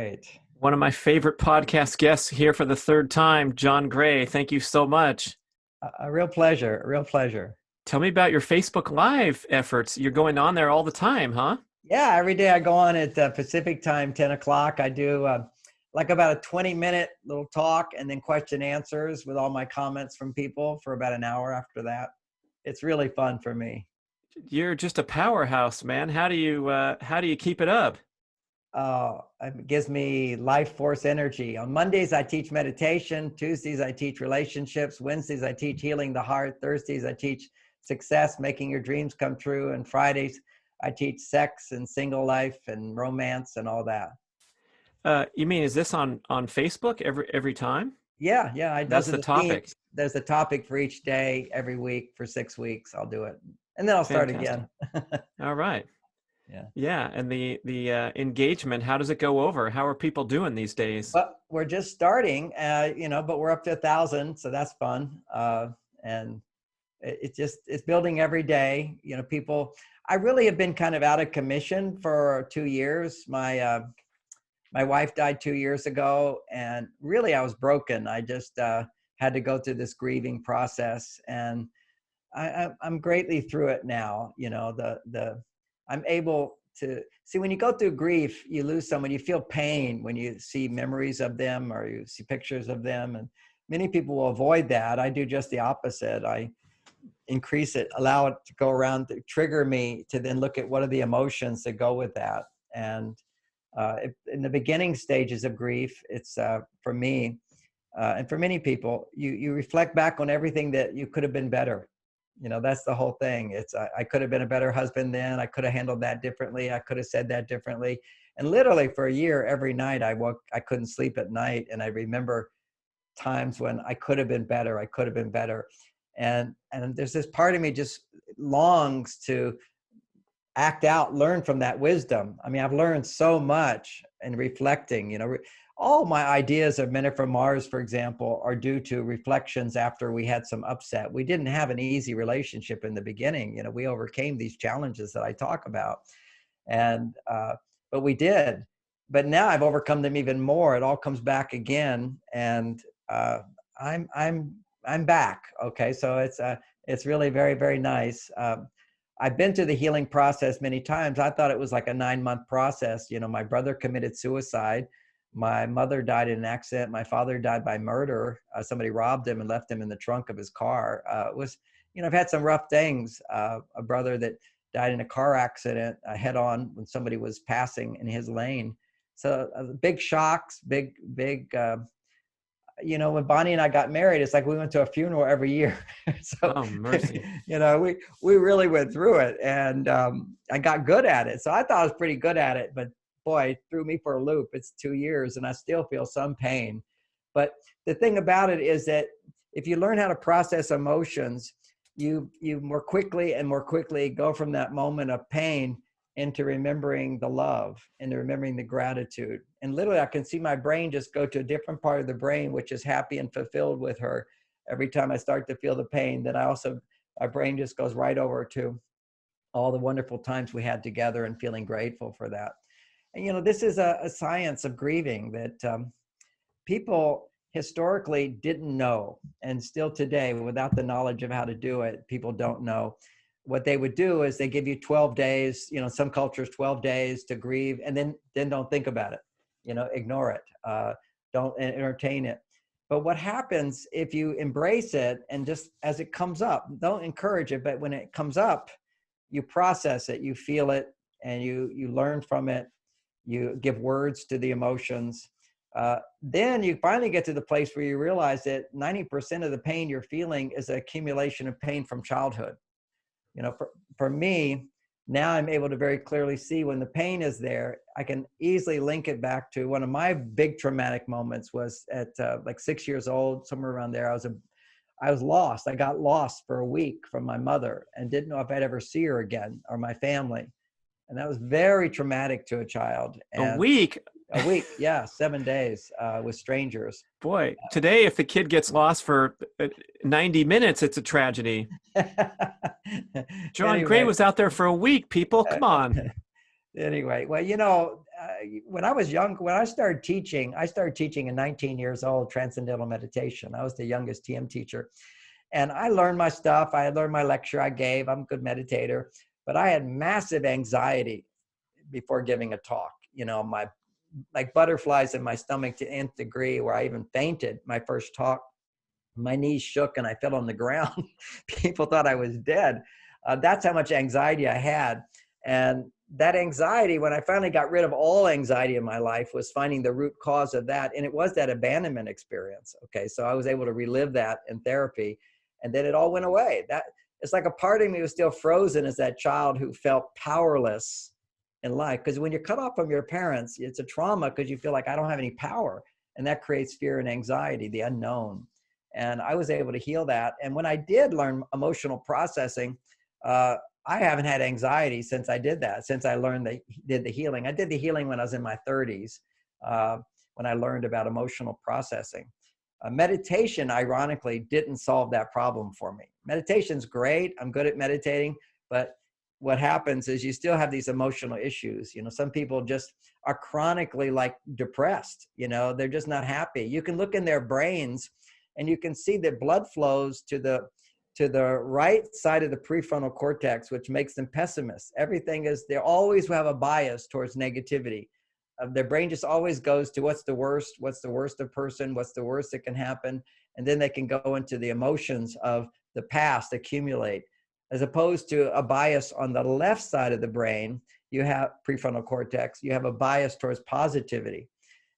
Great. One of my favorite podcast guests here for the third time, John Gray. Thank you so much. A real pleasure. A real pleasure. Tell me about your Facebook Live efforts. You're going on there all the time, huh? Yeah, every day I go on at Pacific time, 10 o'clock. I do like about a 20-minute little talk and then question answers with all my comments from people for about an hour after that. It's really fun for me. You're just a powerhouse, man. How do you keep it up? It gives me life force energy. On Mondays, I teach meditation. Tuesdays, I teach relationships. Wednesdays, I teach healing the heart. Thursdays, I teach success, making your dreams come true. And Fridays, I teach sex and single life and romance and all that. You mean is this on Facebook every time? Yeah. That's Those are the the themes. topic. There's a topic for each day, every week for 6 weeks. I'll do it. And then I'll start Fantastic. again. All right. Yeah. Yeah, and the engagement, how does it go over? How are people doing these days? But we're just starting, but we're up to 1,000. So that's fun. And it's building every day. I really have been kind of out of commission for 2 years. My wife died 2 years ago, and really I was broken. I just had to go through this grieving process, and I'm greatly through it now. I'm able to see when you go through grief, you lose someone, you feel pain when you see memories of them or you see pictures of them. And many people will avoid that. I do just the opposite. I increase it, allow it to go around to trigger me to then look at what are the emotions that go with that. And in the beginning stages of grief, it's for me and for many people, you reflect back on everything that you could have been better. That's the whole thing. It's I could have been a better husband then. I could have handled that differently. I could have said that differently. And literally for a year, every night I couldn't sleep at night. And I remember times when I could have been better. I could have been better. And there's this part of me just longs to act out, learn from that wisdom. I mean, I've learned so much in reflecting, all my ideas of Men Are From Mars, for example, are due to reflections after we had some upset. We didn't have an easy relationship in the beginning. We overcame these challenges that I talk about, and but we did. But now I've overcome them even more. It all comes back again, and I'm back. Okay, so it's really very, very nice. I've been through the healing process many times. I thought it was like a 9-month process. My brother committed suicide. My mother died in an accident. My father died by murder. Somebody robbed him and left him in the trunk of his car. I've had some rough things. A brother that died in a car accident head on when somebody was passing in his lane. So big shocks, big, when Bonnie and I got married, it's like we went to a funeral every year. So, Oh, mercy. we really went through it, and I got good at it. So I thought I was pretty good at it, but boy, it threw me for a loop. It's 2 years and I still feel some pain. But the thing about it is that if you learn how to process emotions, you more quickly and more quickly go from that moment of pain into remembering the love, into remembering the gratitude. And literally I can see my brain just go to a different part of the brain, which is happy and fulfilled with her. Every time I start to feel the pain, then my brain just goes right over to all the wonderful times we had together and feeling grateful for that. And, this is a science of grieving that people historically didn't know. And still today, without the knowledge of how to do it, people don't know. What they would do is they give you 12 days, some cultures, 12 days to grieve, and then don't think about it, ignore it, don't entertain it. But what happens if you embrace it and just as it comes up, don't encourage it, but when it comes up, you process it, you feel it, and you learn from it. You give words to the emotions. Then you finally get to the place where you realize that 90% of the pain you're feeling is an accumulation of pain from childhood. For me, now I'm able to very clearly see when the pain is there, I can easily link it back to one of my big traumatic moments was at like 6 years old, somewhere around there. I was lost. I got lost for a week from my mother and didn't know if I'd ever see her again or my family. And that was very traumatic to a child. A And week? a week, yeah, 7 days with strangers. Boy, today, if the kid gets lost for 90 minutes, it's a tragedy. John Gray Anyway, was out there for a week, people. Come on. anyway, well, when I was young, when I started teaching at 19 years old, transcendental meditation. I was the youngest TM teacher. And I learned my stuff. I learned my lecture I gave. I'm a good meditator. But I had massive anxiety before giving a talk. My like butterflies in my stomach to nth degree, where I even fainted my first talk. My knees shook and I fell on the ground. People thought I was dead. That's how much anxiety I had. And that anxiety, when I finally got rid of all anxiety in my life, was finding the root cause of that. And it was that abandonment experience. Okay. So I was able to relive that in therapy, and then it all went away. That it's like a part of me was still frozen as that child who felt powerless in life. Because when you're cut off from your parents, it's a trauma because you feel like I don't have any power. And that creates fear and anxiety, the unknown. And I was able to heal that. And when I did learn emotional processing, I haven't had anxiety since I did that, since I did the healing. I did the healing when I was in my 30s, when I learned about emotional processing. Meditation, ironically, didn't solve that problem for me. Meditation's great. I'm good at meditating, but what happens is you still have these emotional issues. Some people just are chronically like depressed. They're just not happy. You can look in their brains and you can see that blood flows to the right side of the prefrontal cortex, which makes them pessimists. They always have a bias towards negativity. Their brain just always goes to what's the worst of person, what's the worst that can happen. And then they can go into the emotions of the past accumulate, as opposed to a bias on the left side of the brain. You have prefrontal cortex, you have a bias towards positivity.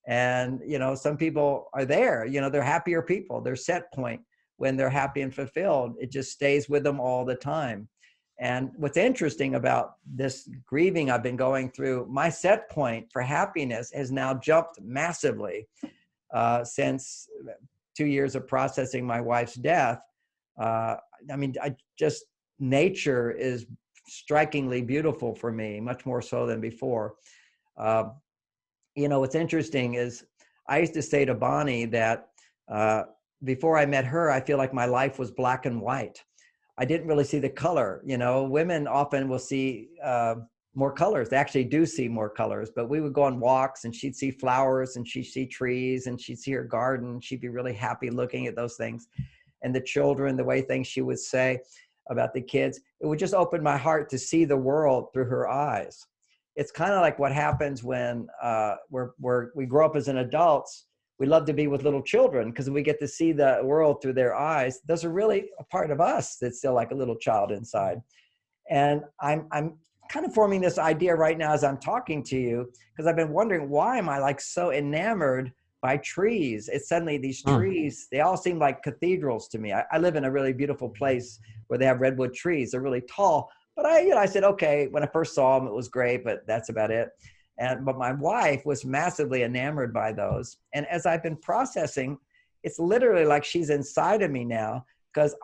And, some people are there, they're happier people. Their set point when they're happy and fulfilled, it just stays with them all the time. And what's interesting about this grieving I've been going through, my set point for happiness has now jumped massively since 2 years of processing my wife's death. Nature is strikingly beautiful for me, much more so than before. What's interesting is I used to say to Bonnie that before I met her, I feel like my life was black and white. I didn't really see the color. Women often will see more colors. They actually do see more colors, but we would go on walks and she'd see flowers and she'd see trees and she'd see her garden. She'd be really happy looking at those things. And the children, the way things she would say about the kids, it would just open my heart to see the world through her eyes. It's kind of like what happens when we grow up as an adults. We love to be with little children because we get to see the world through their eyes. Those are really a part of us that's still like a little child inside. And I'm kind of forming this idea right now as I'm talking to you, because I've been wondering, why am I like so enamored by trees? It's suddenly these trees, they all seem like cathedrals to me. I live in a really beautiful place where they have redwood trees. They're really tall. But I said, okay, when I first saw them, it was great, but that's about it. But my wife was massively enamored by those. And as I've been processing, it's literally like she's inside of me now, because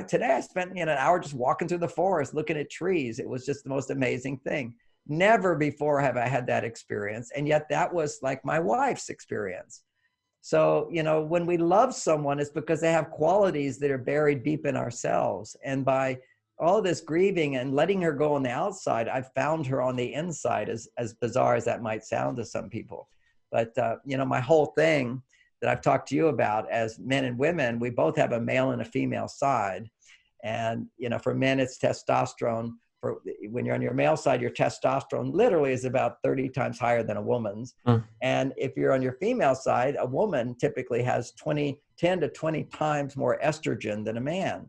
today I spent an hour just walking through the forest, looking at trees. It was just the most amazing thing. Never before have I had that experience. And yet that was like my wife's experience. So, when we love someone, it's because they have qualities that are buried deep in ourselves. And by all this grieving and letting her go on the outside, I've found her on the inside, as bizarre as that might sound to some people. But, my whole thing that I've talked to you about, as men and women, we both have a male and a female side. And, for men, it's testosterone. When you're on your male side, your testosterone literally is about 30 times higher than a woman's. And if you're on your female side, a woman typically has 10 to 20 times more estrogen than a man.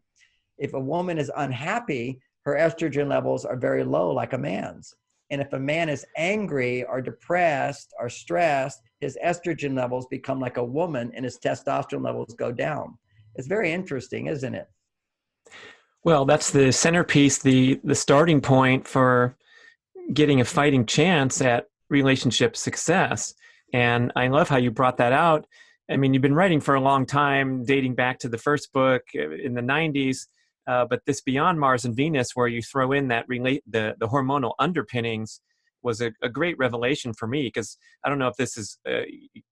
If a woman is unhappy, her estrogen levels are very low, like a man's. And if a man is angry or depressed or stressed, his estrogen levels become like a woman and his testosterone levels go down. It's very interesting, isn't it? Well, that's the centerpiece, the starting point for getting a fighting chance at relationship success. And I love how you brought that out. I mean, you've been writing for a long time, dating back to the first book in the 90s. But this Beyond Mars and Venus, where you throw in that the hormonal underpinnings, was a great revelation for me, because I don't know if this is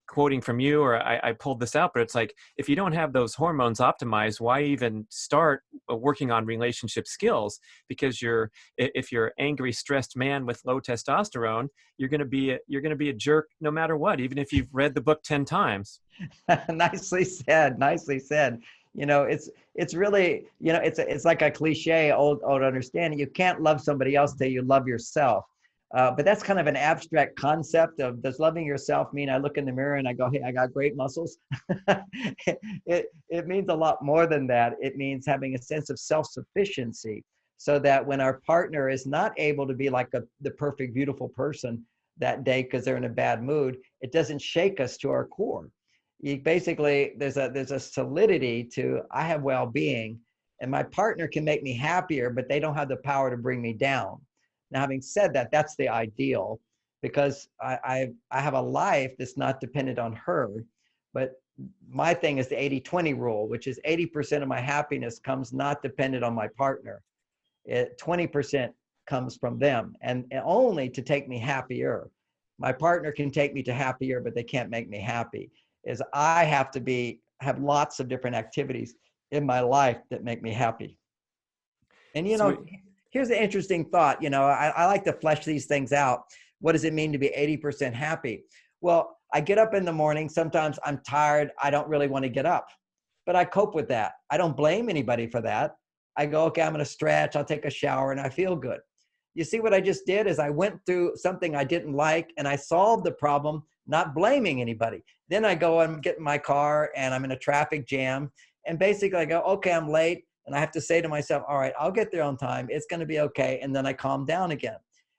quoting from you, or I pulled this out, but it's like, if you don't have those hormones optimized, why even start working on relationship skills? Because if you're an angry, stressed man with low testosterone, you're going to be a jerk no matter what, even if you've read the book 10 times. Nicely said. Nicely said. It's really, it's like a cliche, old understanding. You can't love somebody else till you love yourself. But that's kind of an abstract concept of, does loving yourself mean I look in the mirror and I go, hey, I got great muscles? It means a lot more than that. It means having a sense of self-sufficiency, so that when our partner is not able to be like the perfect, beautiful person that day because they're in a bad mood, it doesn't shake us to our core. Basically, there's a solidity to, I have well-being, and my partner can make me happier, but they don't have the power to bring me down. Now, having said that, that's the ideal, because I have a life that's not dependent on her. But my thing is the 80-20 rule, which is 80% of my happiness comes not dependent on my partner. 20% comes from them, and only to take me happier. My partner can take me to happier, but they can't make me happy. Is I have to have lots of different activities in my life that make me happy. And, here's an interesting thought. I like to flesh these things out. What does it mean to be 80% happy? Well, I get up in the morning. Sometimes I'm tired. I don't really want to get up, but I cope with that. I don't blame anybody for that. I go, okay, I'm going to stretch. I'll take a shower, and I feel good. You see, what I just did is I went through something I didn't like, and I solved the problem, not blaming anybody. Then I go and get in my car, and I'm in a traffic jam. And basically I go, okay, I'm late. And I have to say to myself, all right, I'll get there on time. It's going to be okay. And then I calm down again.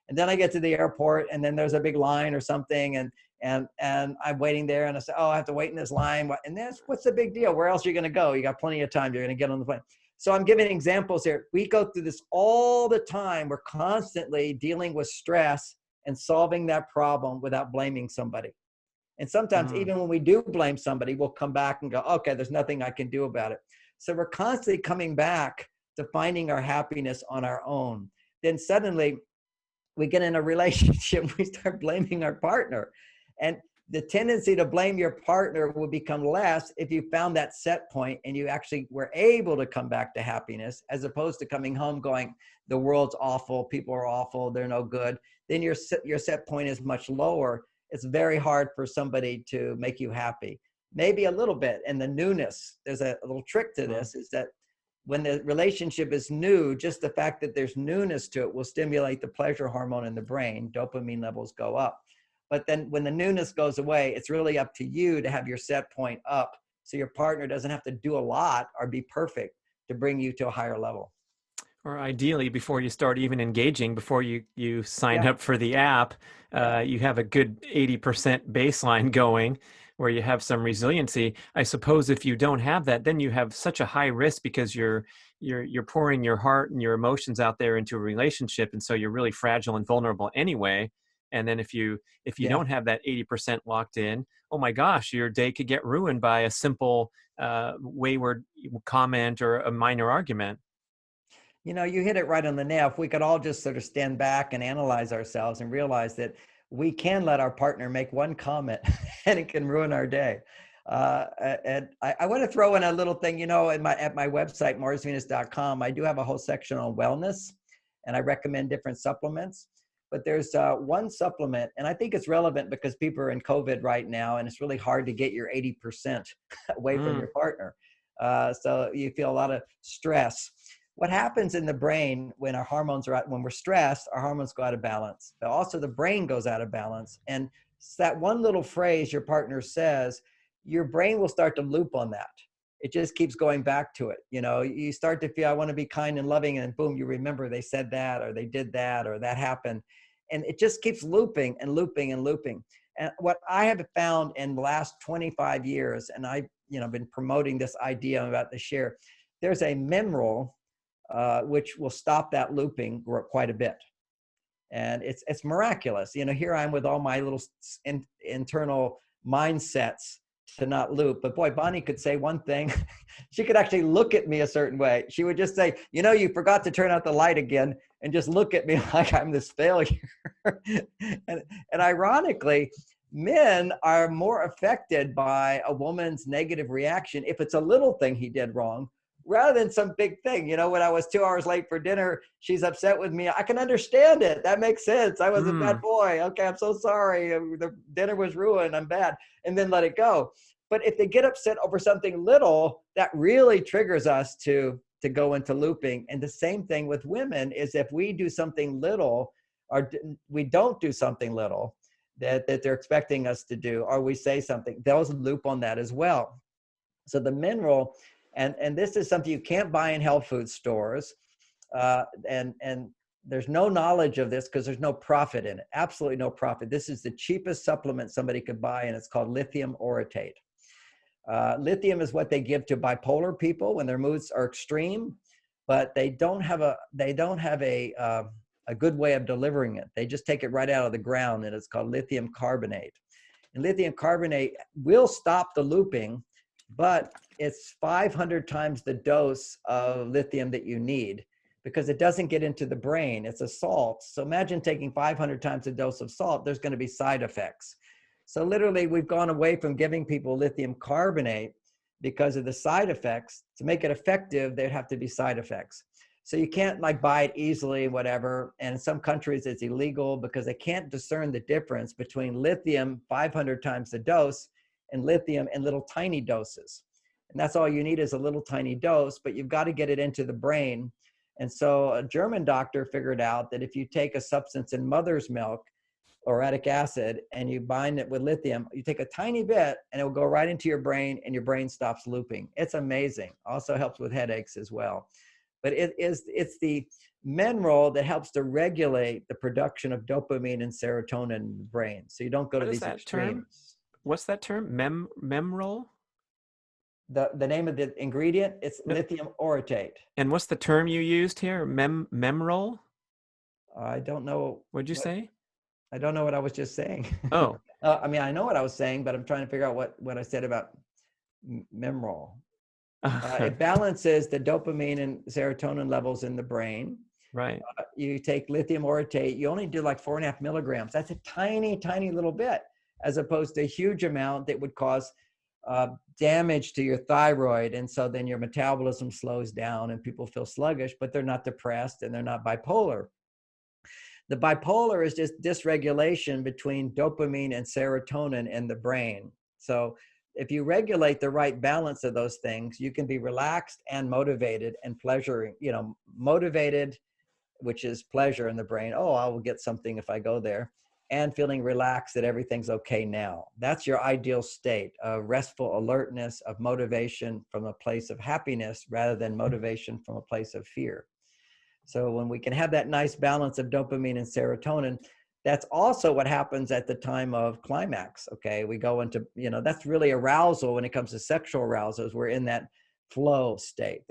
And then I get to the airport, and then there's a big line or something. And I'm waiting there, and I say, oh, I have to wait in this line. And what's the big deal? Where else are you going to go? You got plenty of time. You're going to get on the plane. So I'm giving examples here. We go through this all the time. We're constantly dealing with stress and solving that problem without blaming somebody. And sometimes even when we do blame somebody, we'll come back and go, okay, there's nothing I can do about it. So we're constantly coming back to finding our happiness on our own. Then suddenly we get in a relationship, we start blaming our partner. And the tendency to blame your partner will become less if you found that set point and you actually were able to come back to happiness, as opposed to coming home going, the world's awful, people are awful, they're no good. Then your set point is much lower. It's very hard for somebody to make you happy. Maybe a little bit. And the newness, there's a little trick to this, is that when the relationship is new, just the fact that there's newness to it will stimulate the pleasure hormone in the brain. Dopamine levels go up. But then when the newness goes away, it's really up to you to have your set point up, so your partner doesn't have to do a lot or be perfect to bring you to a higher level. Or ideally, before you start even engaging, before you sign up for the app, you have a good 80% baseline going, where you have some resiliency. I suppose if you don't have that, then you have such a high risk, because you're pouring your heart and your emotions out there into a relationship, and so you're really fragile and vulnerable anyway. And then if you don't have that 80% locked in, oh my gosh, your day could get ruined by a simple wayward comment or a minor argument. You hit it right on the nail. If we could all just sort of stand back and analyze ourselves and realize that we can let our partner make one comment and it can ruin our day. And I want to throw in a little thing, at my website, marsvenus.com, I do have a whole section on wellness, and I recommend different supplements. But there's one supplement, and I think it's relevant because people are in COVID right now, and it's really hard to get your 80% away from your partner. So you feel a lot of stress. What happens in the brain when our hormones are out, when we're stressed, our hormones go out of balance, but also the brain goes out of balance. And that one little phrase your partner says, your brain will start to loop on that. It just keeps going back to it. You start to feel, I want to be kind and loving, and boom, you remember they said that, or they did that, or that happened. And it just keeps looping and looping and looping. And what I have found in the last 25 years, and I've been promoting this idea about the share, there's a mineral which will stop that looping quite a bit. And it's miraculous. Here I am with all my little internal mindsets to not loop. But boy, Bonnie could say one thing. She could actually look at me a certain way. She would just say, you forgot to turn out the light again, and just look at me like I'm this failure. and ironically, Men are more affected by a woman's negative reaction if it's a little thing he did wrong, rather than some big thing. You know, when I was 2 hours late for dinner, she's upset with me. I can understand it. That makes sense. I was a bad boy. Okay, I'm so sorry. The dinner was ruined. I'm bad. And then let it go. But if they get upset over something little, that really triggers us to go into looping. And the same thing with women is if we do something little or we don't do something little that they're expecting us to do, or we say something, they'll loop on that as well. So the mineral, and this is something you can't buy in health food stores, and there's no knowledge of this because there's no profit in it, absolutely no profit. This is the cheapest supplement somebody could buy, and it's called lithium orotate. Lithium is what they give to bipolar people when their moods are extreme, but they don't have a good way of delivering it. They just take it right out of the ground, and it's called lithium carbonate. And lithium carbonate will stop the looping, but it's 500 times the dose of lithium that you need because it doesn't get into the brain. It's a salt. So imagine taking 500 times the dose of salt. There's going to be side effects. So literally, we've gone away from giving people lithium carbonate because of the side effects. To make it effective, there'd have to be side effects. So you can't like buy it easily, whatever. And in some countries it's illegal because they can't discern the difference between lithium 500 times the dose and lithium in little tiny doses. And that's all you need is a little tiny dose, but you've got to get it into the brain. And so a German doctor figured out that if you take a substance in mother's milk, uric acid, and you bind it with lithium, you take a tiny bit and it will go right into your brain and your brain stops looping. It's amazing. Also helps with headaches as well. But it's the mineral that helps to regulate the production of dopamine and serotonin in the brain. So you don't go to these extremes. What's that term? Memrol? The name of the ingredient, it's lithium orotate. And what's the term you used here? Memrol? I don't know. What'd you say? I don't know what I was just saying. Oh. I mean, I know what I was saying, but I'm trying to figure out what I said about Memrol. It balances the dopamine and serotonin levels in the brain. Right. You take lithium orotate, you only do like 4.5 milligrams. That's a tiny, tiny little bit, as opposed to a huge amount that would cause damage to your thyroid. And so then your metabolism slows down and people feel sluggish, but they're not depressed and they're not bipolar. The bipolar is just dysregulation between dopamine and serotonin in the brain. So if you regulate the right balance of those things, you can be relaxed and motivated and pleasuring, motivated, which is pleasure in the brain. Oh, I will get something if I go there. And feeling relaxed that everything's okay now. That's your ideal state, of restful alertness, of motivation from a place of happiness rather than motivation from a place of fear. So when we can have that nice balance of dopamine and serotonin, that's also what happens at the time of climax. Okay, we go into, that's really arousal when it comes to sexual arousal. We're in that flow state.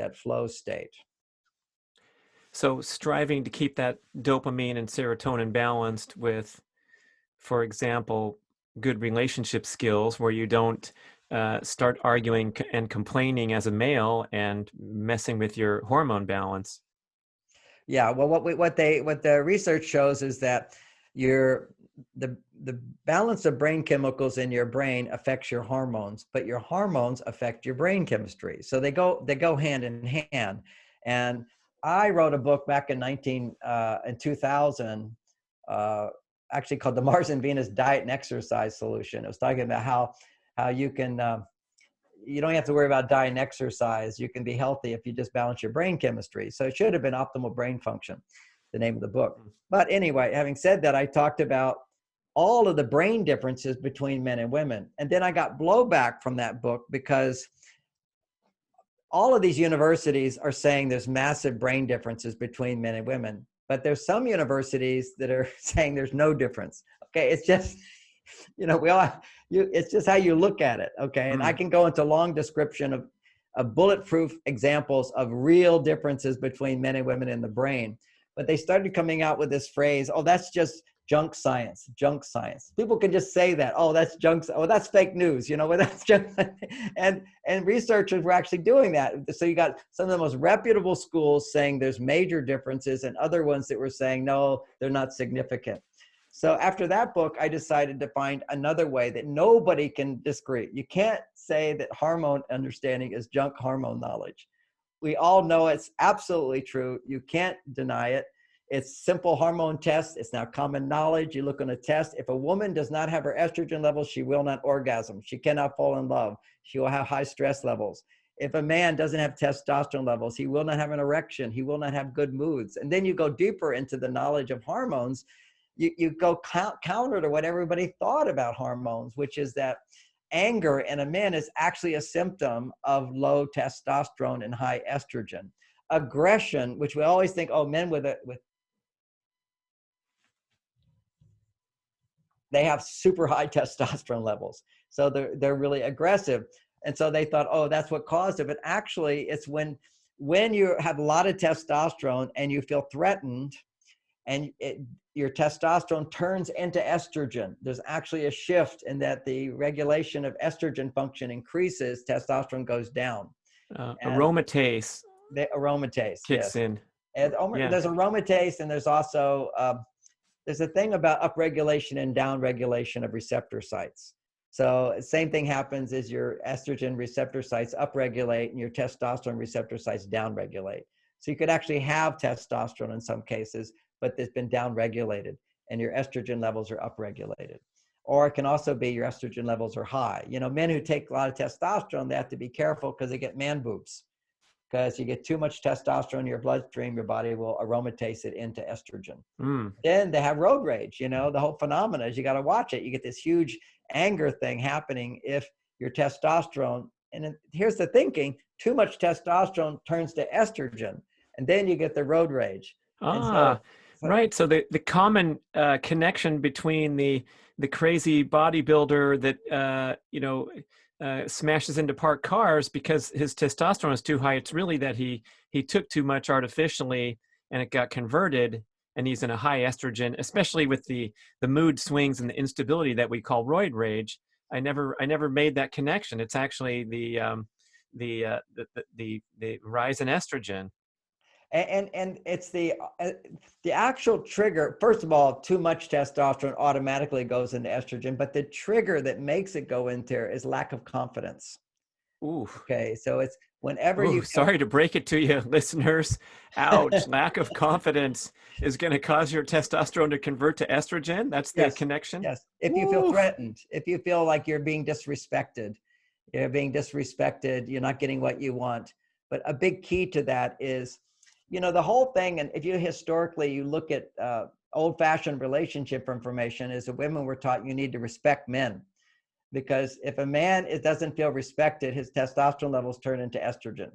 So striving to keep that dopamine and serotonin balanced with, for example, good relationship skills where you don't start arguing and complaining as a male and messing with your hormone balance. Yeah, well, what the research shows is that the balance of brain chemicals in your brain affects your hormones, but your hormones affect your brain chemistry. So they go hand in hand. And I wrote a book back in 2000, actually called the Mars and Venus Diet and Exercise Solution. It was talking about how you can you don't have to worry about diet and exercise. You can be healthy if you just balance your brain chemistry. So it should have been Optimal Brain Function, the name of the book. But anyway, having said that, I talked about all of the brain differences between men and women. And then I got blowback from that book because all of these universities are saying there's massive brain differences between men and women. But there's some universities that are saying there's no difference. Okay, it's just, it's just how you look at it. Okay, and I can go into long description of bulletproof examples of real differences between men and women in the brain. But they started coming out with this phrase, oh, that's just junk science. People can just say that, oh, that's junk. Oh, that's fake news. That's junk. And researchers were actually doing that. So you got some of the most reputable schools saying there's major differences and other ones that were saying, no, they're not significant. So after that book, I decided to find another way that nobody can disagree. You can't say that hormone understanding is junk hormone knowledge. We all know it's absolutely true. You can't deny it. It's simple hormone tests. It's now common knowledge. You look on a test. If a woman does not have her estrogen levels, she will not orgasm. She cannot fall in love. She will have high stress levels. If a man doesn't have testosterone levels, he will not have an erection. He will not have good moods. And then you go deeper into the knowledge of hormones. You go counter to what everybody thought about hormones, which is that anger in a man is actually a symptom of low testosterone and high estrogen. Aggression, which we always think, oh, men with they have super high testosterone levels, so they're really aggressive, and so they thought, oh, that's what caused it. But actually, it's when you have a lot of testosterone and you feel threatened, and your testosterone turns into estrogen. There's actually a shift in that the regulation of estrogen function increases, testosterone goes down. Aromatase. The aromatase kicks yes. in. And there's aromatase, and there's also there's a thing about upregulation and downregulation of receptor sites. So same thing happens is your estrogen receptor sites upregulate and your testosterone receptor sites downregulate. So you could actually have testosterone in some cases, but it's been downregulated and your estrogen levels are upregulated. Or it can also be your estrogen levels are high. You know, men who take a lot of testosterone, they have to be careful because they get man boobs. Because you get too much testosterone in your bloodstream, your body will aromatase it into estrogen. Then they have road rage. You know, the whole phenomena is you got to watch it. You get this huge anger thing happening if your testosterone, and here's the thinking, too much testosterone turns to estrogen, and then you get the road rage. Right. So the common connection between the crazy bodybuilder that smashes into parked cars because his testosterone is too high. It's really that he took too much artificially and it got converted, and he's in a high estrogen, especially with the mood swings and the instability that we call roid rage. I never made that connection. It's actually the rise in estrogen. And it's the actual trigger. First of all, too much testosterone automatically goes into estrogen, but the trigger that makes it go into there is lack of confidence. Ooh. Okay, so it's whenever you. Sorry to break it to you, listeners. Ouch! Lack of confidence is going to cause your testosterone to convert to estrogen. That's the connection. Yes. If you feel threatened, if you feel like you're being disrespected, you're not getting what you want. But a big key to that is, the whole thing, and if you historically, you look at old-fashioned relationship information, is that women were taught you need to respect men. Because if a man doesn't feel respected, his testosterone levels turn into estrogen.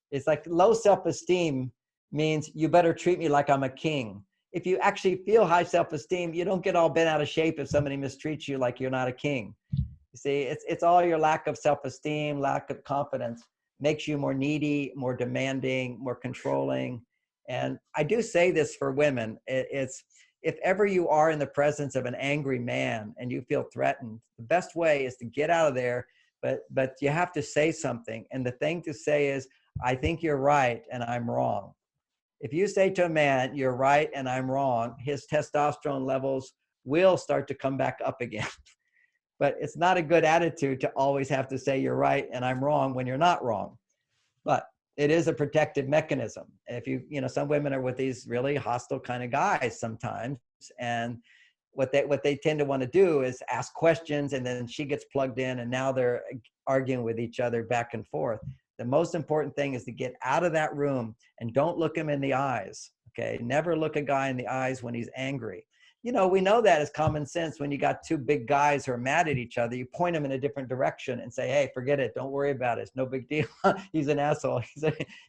It's like low self-esteem means you better treat me like I'm a king. If you actually feel high self-esteem, you don't get all bent out of shape if somebody mistreats you like you're not a king. You see, it's all your lack of self-esteem, lack of confidence makes you more needy, more demanding, more controlling. And I do say this for women. It's if ever you are in the presence of an angry man and you feel threatened, the best way is to get out of there, but you have to say something. And the thing to say is, I think you're right and I'm wrong. If you say to a man, you're right and I'm wrong, his testosterone levels will start to come back up again. But it's not a good attitude to always have to say you're right and I'm wrong when you're not wrong. But it is a protective mechanism. If some women are with these really hostile kind of guys sometimes, and what they tend to want to do is ask questions, and then she gets plugged in, and now they're arguing with each other back and forth. The most important thing is to get out of that room and don't look him in the eyes. Okay, never look a guy in the eyes when he's angry. We know that as common sense. When you got two big guys who are mad at each other, you point them in a different direction and say, hey, forget it. Don't worry about it. It's no big deal. He's an asshole.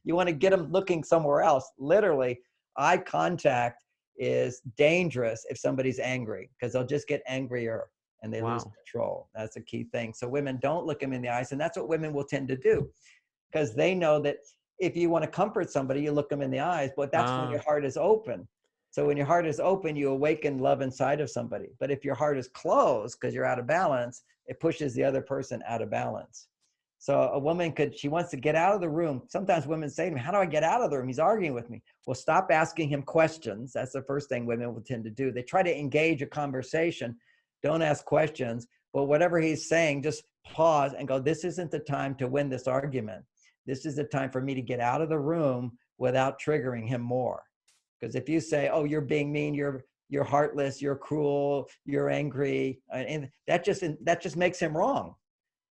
You want to get him looking somewhere else. Literally, eye contact is dangerous if somebody's angry, because they'll just get angrier and they lose control. That's a key thing. So women, don't look them in the eyes. And that's what women will tend to do, because they know that if you want to comfort somebody, you look them in the eyes, but that's when your heart is open. So when your heart is open, you awaken love inside of somebody. But if your heart is closed because you're out of balance, it pushes the other person out of balance. So a woman she wants to get out of the room. Sometimes women say to me, how do I get out of the room? He's arguing with me. Well, stop asking him questions. That's the first thing women will tend to do. They try to engage a conversation. Don't ask questions. But whatever he's saying, just pause and go, this isn't the time to win this argument. This is the time for me to get out of the room without triggering him more. Because if you say, oh, you're being mean, you're heartless, you're cruel, you're angry, and that just makes him wrong.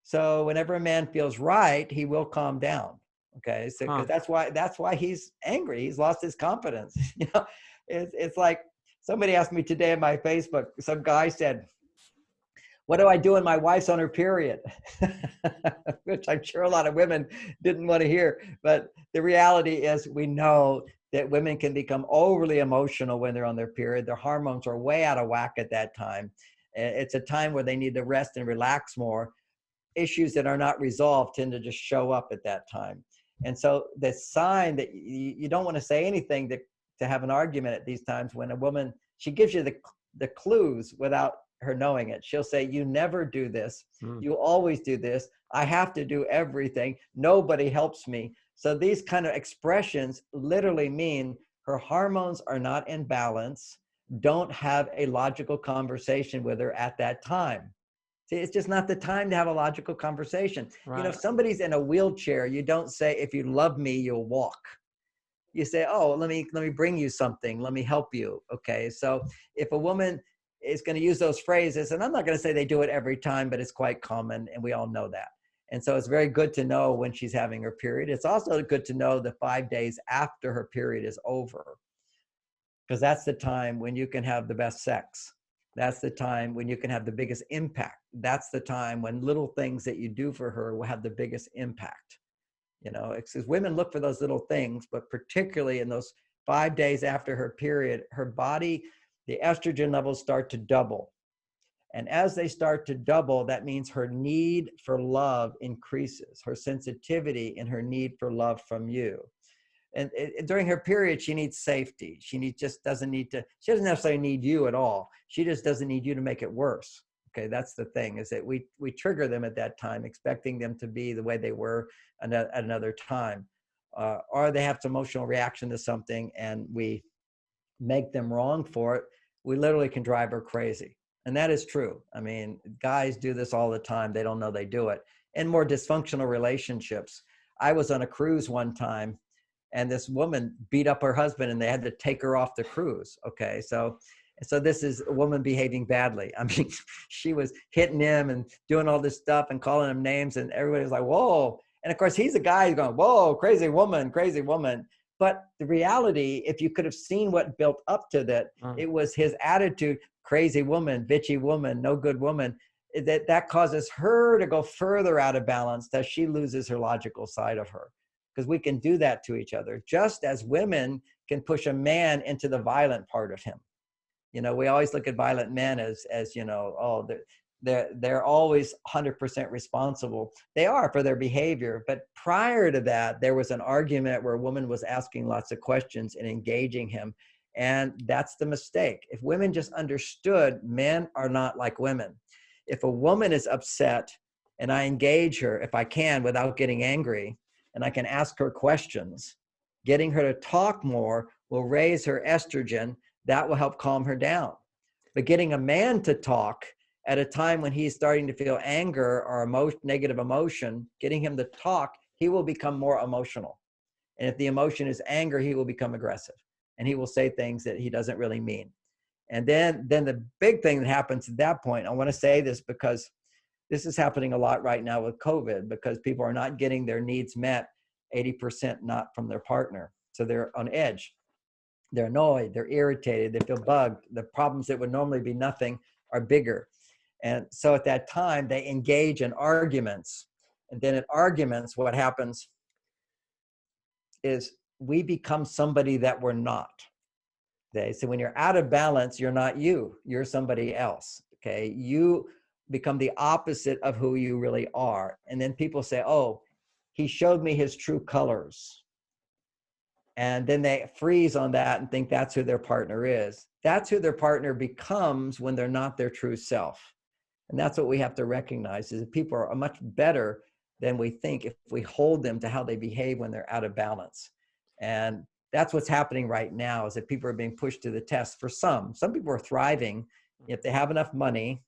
So whenever a man feels right, he will calm down. Okay, so because that's why he's angry. He's lost his confidence. You know, it's like somebody asked me today on my Facebook. Some guy said, what do I do when my wife's on her period? Which I'm sure a lot of women didn't want to hear. But the reality is we know that women can become overly emotional when they're on their period. Their hormones are way out of whack at that time. It's a time where they need to rest and relax more. Issues that are not resolved tend to just show up at that time. And so the sign that you don't want to say anything to have an argument at these times, when a woman, she gives you the clues without her knowing it. She'll say, you never do this. You always do this. I have to do everything. Nobody helps me. So these kind of expressions literally mean her hormones are not in balance. Don't have a logical conversation with her at that time. See, it's just not the time to have a logical conversation. Right. You know, if somebody's in a wheelchair, you don't say, if you love me, you'll walk. You say, oh, let me bring you something. Let me help you. Okay. So if a woman is going to use those phrases, and I'm not going to say they do it every time, but it's quite common, and we all know that. And so it's very good to know when she's having her period. It's also good to know the 5 days after her period is over, because that's the time when you can have the best sex. That's the time when you can have the biggest impact. That's the time when little things that you do for her will have the biggest impact. You know, it's because women look for those little things, but particularly in those 5 days after her period, her body, the estrogen levels start to double. And as they start to double, that means her need for love increases, her sensitivity and her need for love from you. And during her period, she needs safety. She doesn't necessarily need you at all. She just doesn't need you to make it worse. Okay, that's the thing, is that we trigger them at that time, expecting them to be the way they were at another time. Or they have some emotional reaction to something and we make them wrong for it. We literally can drive her crazy. And that is true. I mean, guys do this all the time. They don't know they do it. In more dysfunctional relationships. I was on a cruise one time, and this woman beat up her husband and they had to take her off the cruise. Okay. So this is a woman behaving badly. I mean, she was hitting him and doing all this stuff and calling him names, and everybody was like, whoa. And of course, he's a guy who's going, whoa, crazy woman, crazy woman. But the reality, if you could have seen what built up to that, it was his attitude, crazy woman, bitchy woman, no good woman, that causes her to go further out of balance as she loses her logical side of her. Because we can do that to each other, just as women can push a man into the violent part of him. You know, we always look at violent men as you know, oh, they're always 100% responsible. They are for their behavior. But prior to that, there was an argument where a woman was asking lots of questions and engaging him. And that's the mistake. If women just understood, men are not like women. If a woman is upset and I engage her, if I can, without getting angry, and I can ask her questions, getting her to talk more will raise her estrogen. That will help calm her down. But getting a man to talk at a time when he's starting to feel anger or negative emotion, getting him to talk, he will become more emotional. And if the emotion is anger, he will become aggressive. And he will say things that he doesn't really mean. And then the big thing that happens at that point, I want to say this because this is happening a lot right now with COVID, because people are not getting their needs met, 80% not from their partner. So they're on edge. They're annoyed, they're irritated, they feel bugged. The problems that would normally be nothing are bigger. And so at that time, they engage in arguments. And then in arguments, what happens is we become somebody that we're not. Okay? So when you're out of balance, you're not you, you're somebody else. Okay? You become the opposite of who you really are. And then people say, oh, he showed me his true colors. And then they freeze on that and think that's who their partner is. That's who their partner becomes when they're not their true self. And that's what we have to recognize, is that people are much better than we think if we hold them to how they behave when they're out of balance. And that's what's happening right now, is that people are being pushed to the test. For some people are thriving if they have enough money,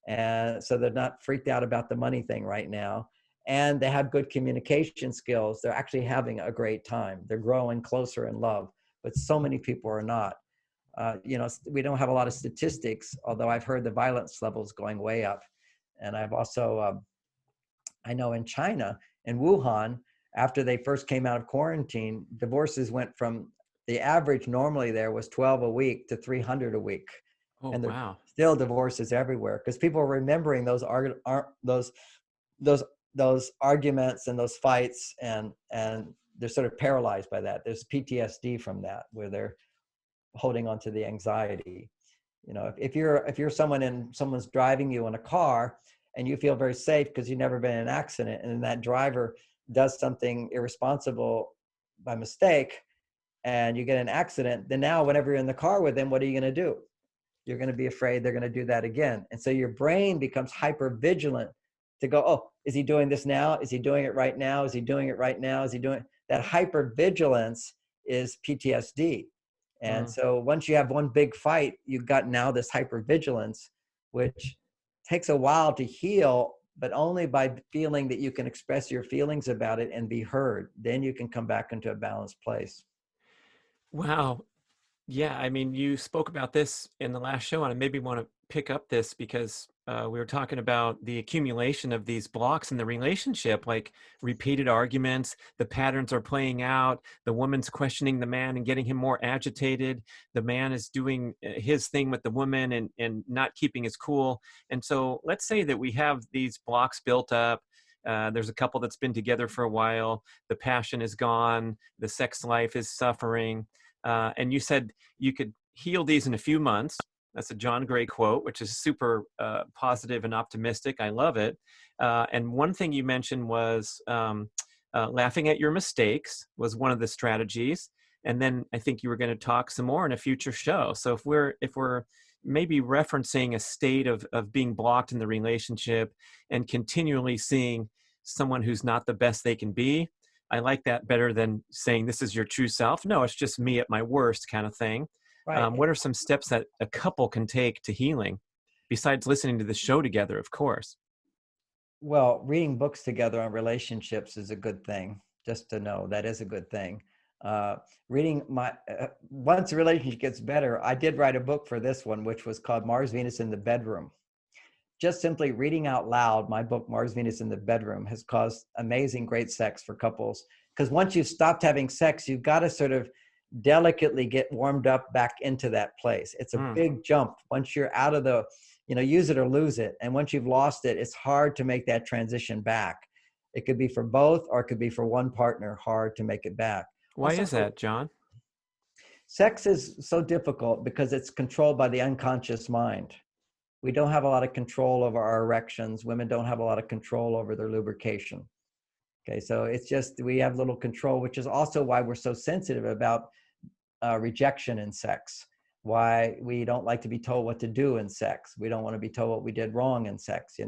and so they're not freaked out about the money thing right now, and they have good communication skills. They're actually having a great time. They're growing closer in love, but so many people are not. We don't have a lot of statistics, although I've heard the violence levels going way up. And I've also, I know in China, in Wuhan, after they first came out of quarantine, divorces went from, the average normally there was 12 a week to 300 a week. Oh, And there's wow. still divorces everywhere because people are remembering those those arguments and those fights, and they're sort of paralyzed by that. There's PTSD from that, where they're holding on to the anxiety. If you're someone's driving you in a car and you feel very safe because you've never been in an accident, and then that driver does something irresponsible by mistake and you get in an accident, then now whenever you're in the car with them, what are you going to do? You're going to be afraid they're going to do that again. And so your brain becomes hyper vigilant to go, oh, is he doing this now? Is he doing it right now? Is he doing it right now? Is he doing that? Hyper vigilance is PTSD. And so once you have one big fight, you've got now this hypervigilance, which takes a while to heal, but only by feeling that you can express your feelings about it and be heard. Then you can come back into a balanced place. Wow. Yeah, I mean, you spoke about this in the last show, and I maybe want to pick up this because we were talking about the accumulation of these blocks in the relationship, like repeated arguments, the patterns are playing out, the woman's questioning the man and getting him more agitated, the man is doing his thing with the woman and not keeping his cool. And so let's say that we have these blocks built up. There's a couple that's been together for a while, the passion is gone, the sex life is suffering. And you said you could heal these in a few months. That's a John Gray quote, which is super positive and optimistic. I love it. And one thing you mentioned was laughing at your mistakes was one of the strategies. And then I think you were going to talk some more in a future show. So if we're maybe referencing a state of being blocked in the relationship and continually seeing someone who's not the best they can be, I like that better than saying this is your true self. No, it's just me at my worst kind of thing. Right. What are some steps that a couple can take to healing besides listening to the show together, of course? Well, reading books together on relationships is a good thing. Just to know that is a good thing. Reading once a relationship gets better, I did write a book for this one, which was called Mars, Venus in the Bedroom. Just simply reading out loud my book, Mars, Venus in the Bedroom, has caused amazing, great sex for couples. Because once you've stopped having sex, you've got to sort of delicately get warmed up back into that place. It's a big jump. Once you're out of the, use it or lose it. And once you've lost it, it's hard to make that transition back. It could be for both, or it could be for one partner, hard to make it back. Why is that, John? Sex is so difficult because it's controlled by the unconscious mind. We don't have a lot of control over our erections. Women don't have a lot of control over their lubrication. Okay, so it's just, we have little control, which is also why we're so sensitive about rejection in sex. Why we don't like to be told what to do in sex. We don't want to be told what we did wrong in sex.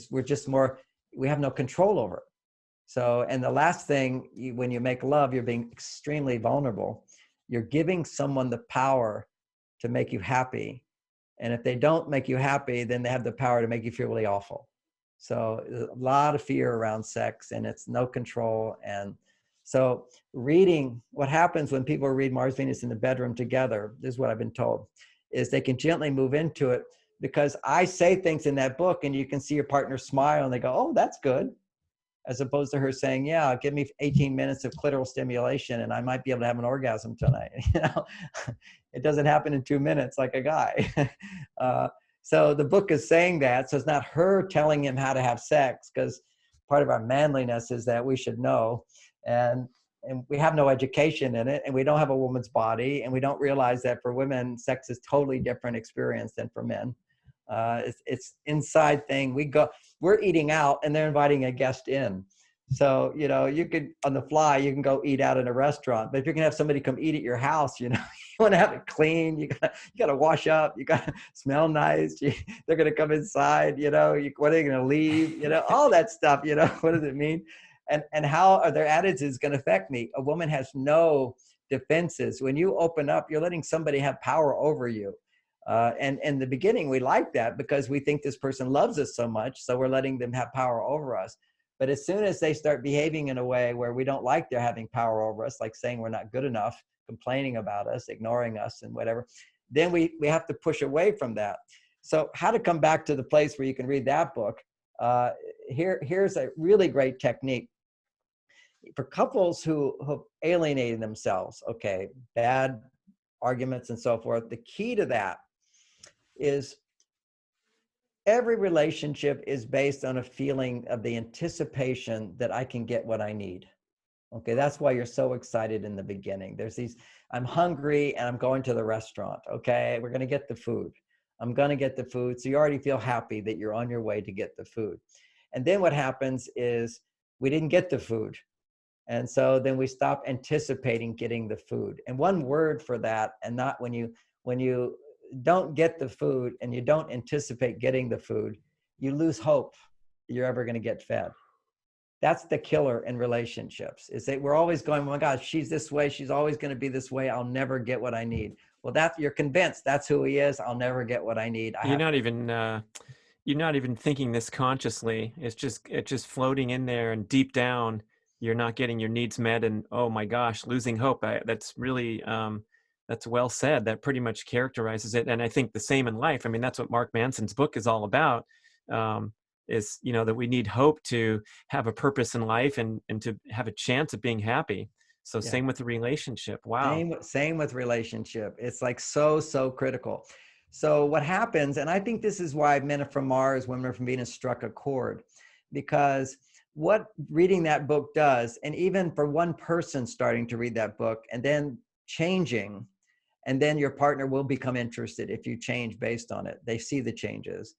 We're just more, we have no control over it. So, and the last thing, when you make love, you're being extremely vulnerable. You're giving someone the power to make you happy. And if they don't make you happy, then they have the power to make you feel really awful. So a lot of fear around sex, and it's no control. And so reading, what happens when people read Mars, Venus in the Bedroom together, this is what I've been told, is they can gently move into it, because I say things in that book and you can see your partner smile and they go, oh, that's good. As opposed to her saying, yeah, give me 18 minutes of clitoral stimulation and I might be able to have an orgasm tonight. It doesn't happen in 2 minutes like a guy. So the book is saying that. So it's not her telling him how to have sex, because part of our manliness is that we should know. And we have no education in it, and we don't have a woman's body, and we don't realize that for women, sex is totally different experience than for men. It's inside thing. We're eating out and they're inviting a guest in. So, you could, on the fly, you can go eat out in a restaurant, but if you're gonna have somebody come eat at your house, you want to have it clean. You gotta wash up. You gotta smell nice. They're gonna come inside. When are they gonna leave? All that stuff. What does it mean? And how are their attitudes gonna affect me? A woman has no defenses. When you open up, you're letting somebody have power over you. And in the beginning, we like that because we think this person loves us so much. So we're letting them have power over us. But as soon as they start behaving in a way where we don't like they're having power over us, like saying we're not good enough, complaining about us, ignoring us and whatever, then we have to push away from that. So how to come back to the place where you can read that book. Here's a really great technique. For couples who have alienated themselves, okay, bad arguments and so forth, the key to that is every relationship is based on a feeling of the anticipation that I can get what I need. Okay, that's why you're so excited in the beginning. There's these, I'm hungry and I'm going to the restaurant. Okay, we're going to get the food. I'm going to get the food. So you already feel happy that you're on your way to get the food. And then what happens is we didn't get the food. And so then we stop anticipating getting the food. And one word for that, and not when you don't get the food and you don't anticipate getting the food, you lose hope that you're ever going to get fed. That's the killer in relationships, is that we're always going, oh my gosh, she's this way. She's always going to be this way. I'll never get what I need. Well, you're convinced that's who he is. I'll never get what I need. You're not even thinking this consciously. It's just floating in there, and deep down, you're not getting your needs met. And oh my gosh, losing hope. That's really, that's well said. That pretty much characterizes it. And I think the same in life. I mean, that's what Mark Manson's book is all about. Is, that we need hope to have a purpose in life and to have a chance of being happy. So yeah. Same with the relationship. Wow. Same with relationship. It's like so critical. So what happens, and I think this is why Men Are From Mars, Women Are From Venus struck a chord, because what reading that book does, and even for one person starting to read that book and then changing, and then your partner will become interested if you change based on it. They see the changes.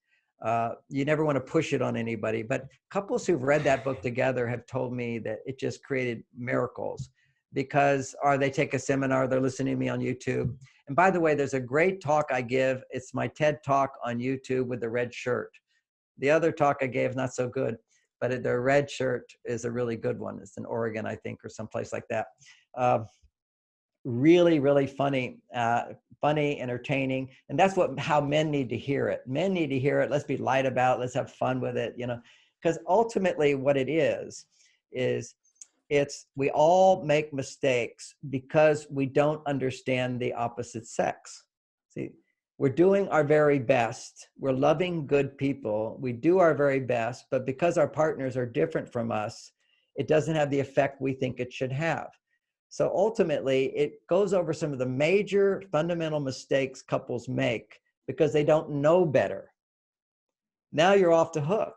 You never want to push it on anybody, but couples who've read that book together have told me that it just created miracles, because they take a seminar, they're listening to me on YouTube. And by the way, there's a great talk I give. It's my TED talk on YouTube with the red shirt. The other talk I gave is not so good, but the red shirt is a really good one. It's in Oregon, I think, or someplace like that. Really funny, entertaining. And that's how men need to hear it. Men need to hear it. Let's be light about it. Let's have fun with it, because ultimately what it is we all make mistakes because we don't understand the opposite sex. See, we're doing our very best. We're loving good people. We do our very best, but because our partners are different from us, it doesn't have the effect we think it should have. So ultimately, it goes over some of the major fundamental mistakes couples make because they don't know better. Now you're off the hook.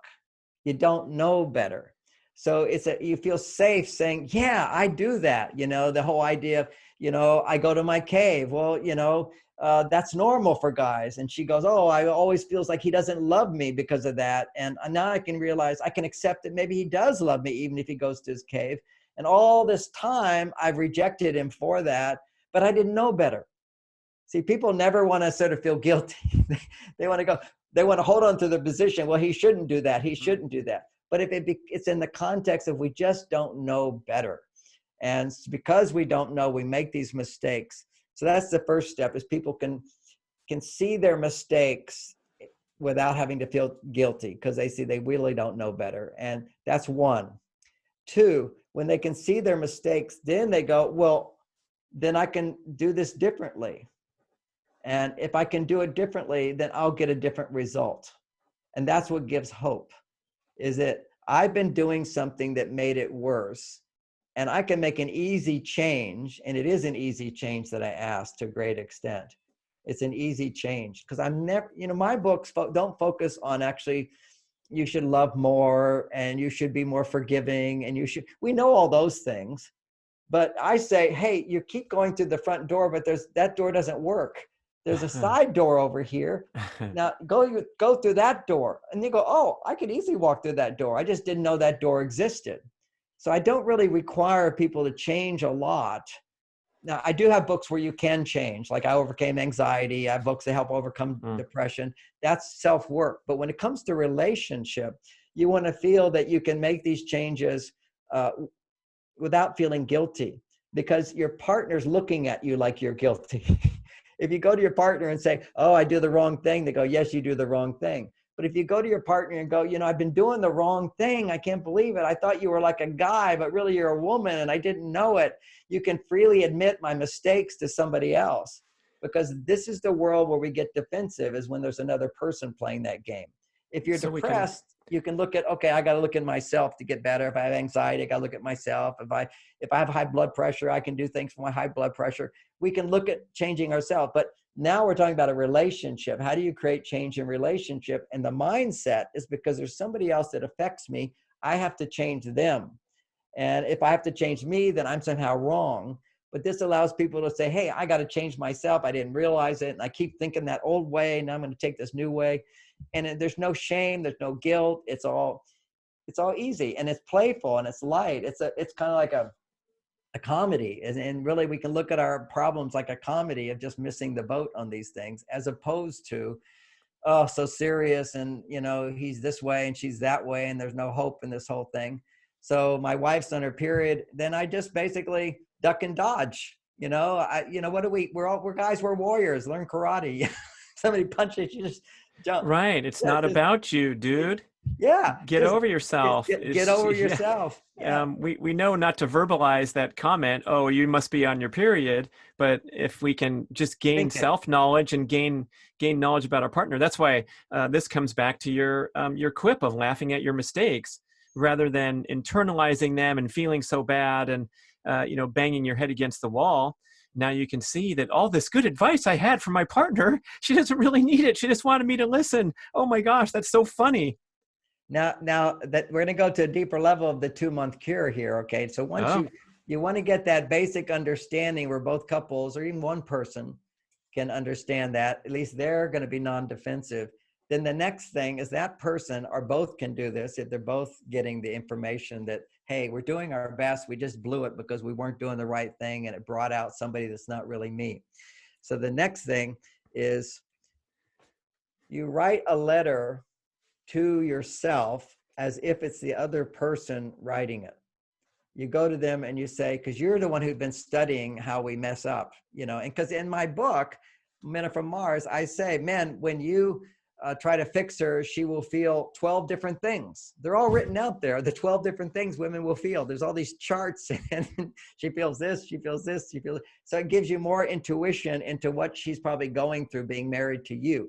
You don't know better. So you feel safe saying, yeah, I do that. The whole idea of, I go to my cave. Well, that's normal for guys. And she goes, oh, I always feels like he doesn't love me because of that. And now I can realize I can accept that maybe he does love me, even if he goes to his cave. And all this time I've rejected him for that, but I didn't know better. See, people never want to sort of feel guilty. They want to hold on to their position. Well, he shouldn't do that. He shouldn't do that. But if it's in the context of we just don't know better. And because we don't know, we make these mistakes. So that's the first step, is people can see their mistakes without having to feel guilty, because they see they really don't know better. And that's one. Two, when they can see their mistakes, then they go, well, then I can do this differently. And if I can do it differently, then I'll get a different result. And that's what gives hope, is that I've been doing something that made it worse, and I can make an easy change. And it is an easy change that I asked to a great extent. It's an easy change, because I'm never, my books don't focus on actually, you should love more and you should be more forgiving and we know all those things. But I say, hey, you keep going through the front door, but that door doesn't work. There's a side door over here. Now go through that door. And you go, oh, I could easily walk through that door. I just didn't know that door existed. So I don't really require people to change a lot. Now, I do have books where you can change, like I overcame anxiety. I have books that help overcome depression. That's self-work. But when it comes to relationship, you want to feel that you can make these changes without feeling guilty, because your partner's looking at you like you're guilty. If you go to your partner and say, oh, I do the wrong thing, they go, yes, you do the wrong thing. But if you go to your partner and go, you know, I've been doing the wrong thing. I can't believe it. I thought you were like a guy, but really you're a woman and I didn't know it. You can freely admit my mistakes to somebody else, because this is the world where we get defensive, is when there's another person playing that game. If you're depressed, you can look at, okay, I got to look at myself to get better. If I have anxiety, I got to look at myself. If I have high blood pressure, I can do things for my high blood pressure. We can look at changing ourselves. But now we're talking about a relationship. How do you create change in relationship? And the mindset is, because there's somebody else that affects me, I have to change them. And if I have to change me, then I'm somehow wrong. But this allows people to say, hey, I got to change myself. I didn't realize it. And I keep thinking that old way. Now I'm going to take this new way. And there's no shame. There's no guilt. It's all easy, and it's playful, and it's light. It's kind of like a comedy. And really, we can look at our problems like a comedy of just missing the boat on these things, as opposed to, oh, so serious. And, you know, he's this way and she's that way, and there's no hope in this whole thing. So my wife's on her period. Then I just basically duck and dodge. You know, we're guys, we're warriors, learn karate. Somebody punches, you just jump. Right. It's not about you, dude. Yeah. Get over yourself. Get over yourself. Yeah. We know not to verbalize that comment, oh, you must be on your period. But if we can just gain self-knowledge and gain knowledge about our partner, that's why this comes back to your quip of laughing at your mistakes, rather than internalizing them and feeling so bad and banging your head against the wall. Now you can see that all this good advice I had from my partner, she doesn't really need it. She just wanted me to listen. Oh my gosh, that's so funny. Now that we're going to go to a deeper level of the 2-month cure here. Okay. So once you want to get that basic understanding where both couples or even one person can understand that, at least they're going to be non-defensive. Then the next thing is that person, or both can do this if they're both getting the information that, hey, we're doing our best. We just blew it because we weren't doing the right thing, and it brought out somebody that's not really me. So the next thing is you write a letter to yourself as if it's the other person writing it. You go to them and you say, because you're the one who's been studying how we mess up, you know, and because in my book, Men Are From Mars, I say, man, when you try to fix her, she will feel 12 different things. They're all written out there, the 12 different things women will feel. There's all these charts, and she feels this, she feels this, she feels. So it gives you more intuition into what she's probably going through being married to you.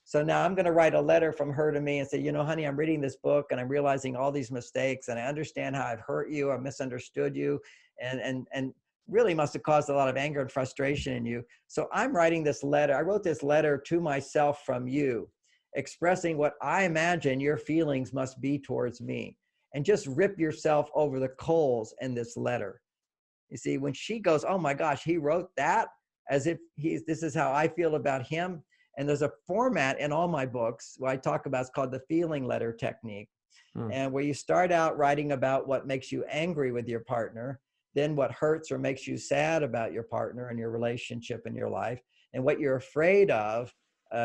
So now I'm going to write a letter from her to me and say, you know, honey, I'm reading this book and I'm realizing all these mistakes, and I understand how I've hurt you, I misunderstood you, and really must have caused a lot of anger and frustration in you. So I'm writing this letter. I wrote this letter to myself from you, expressing what I imagine your feelings must be towards me, and just rip yourself over the coals in this letter. You see, when she goes, oh my gosh, he wrote that as if this is how I feel about him. And there's a format in all my books where I talk about, it's called the feeling letter technique. And where you start out writing about what makes you angry with your partner, then what hurts or makes you sad about your partner and your relationship in your life, and what you're afraid of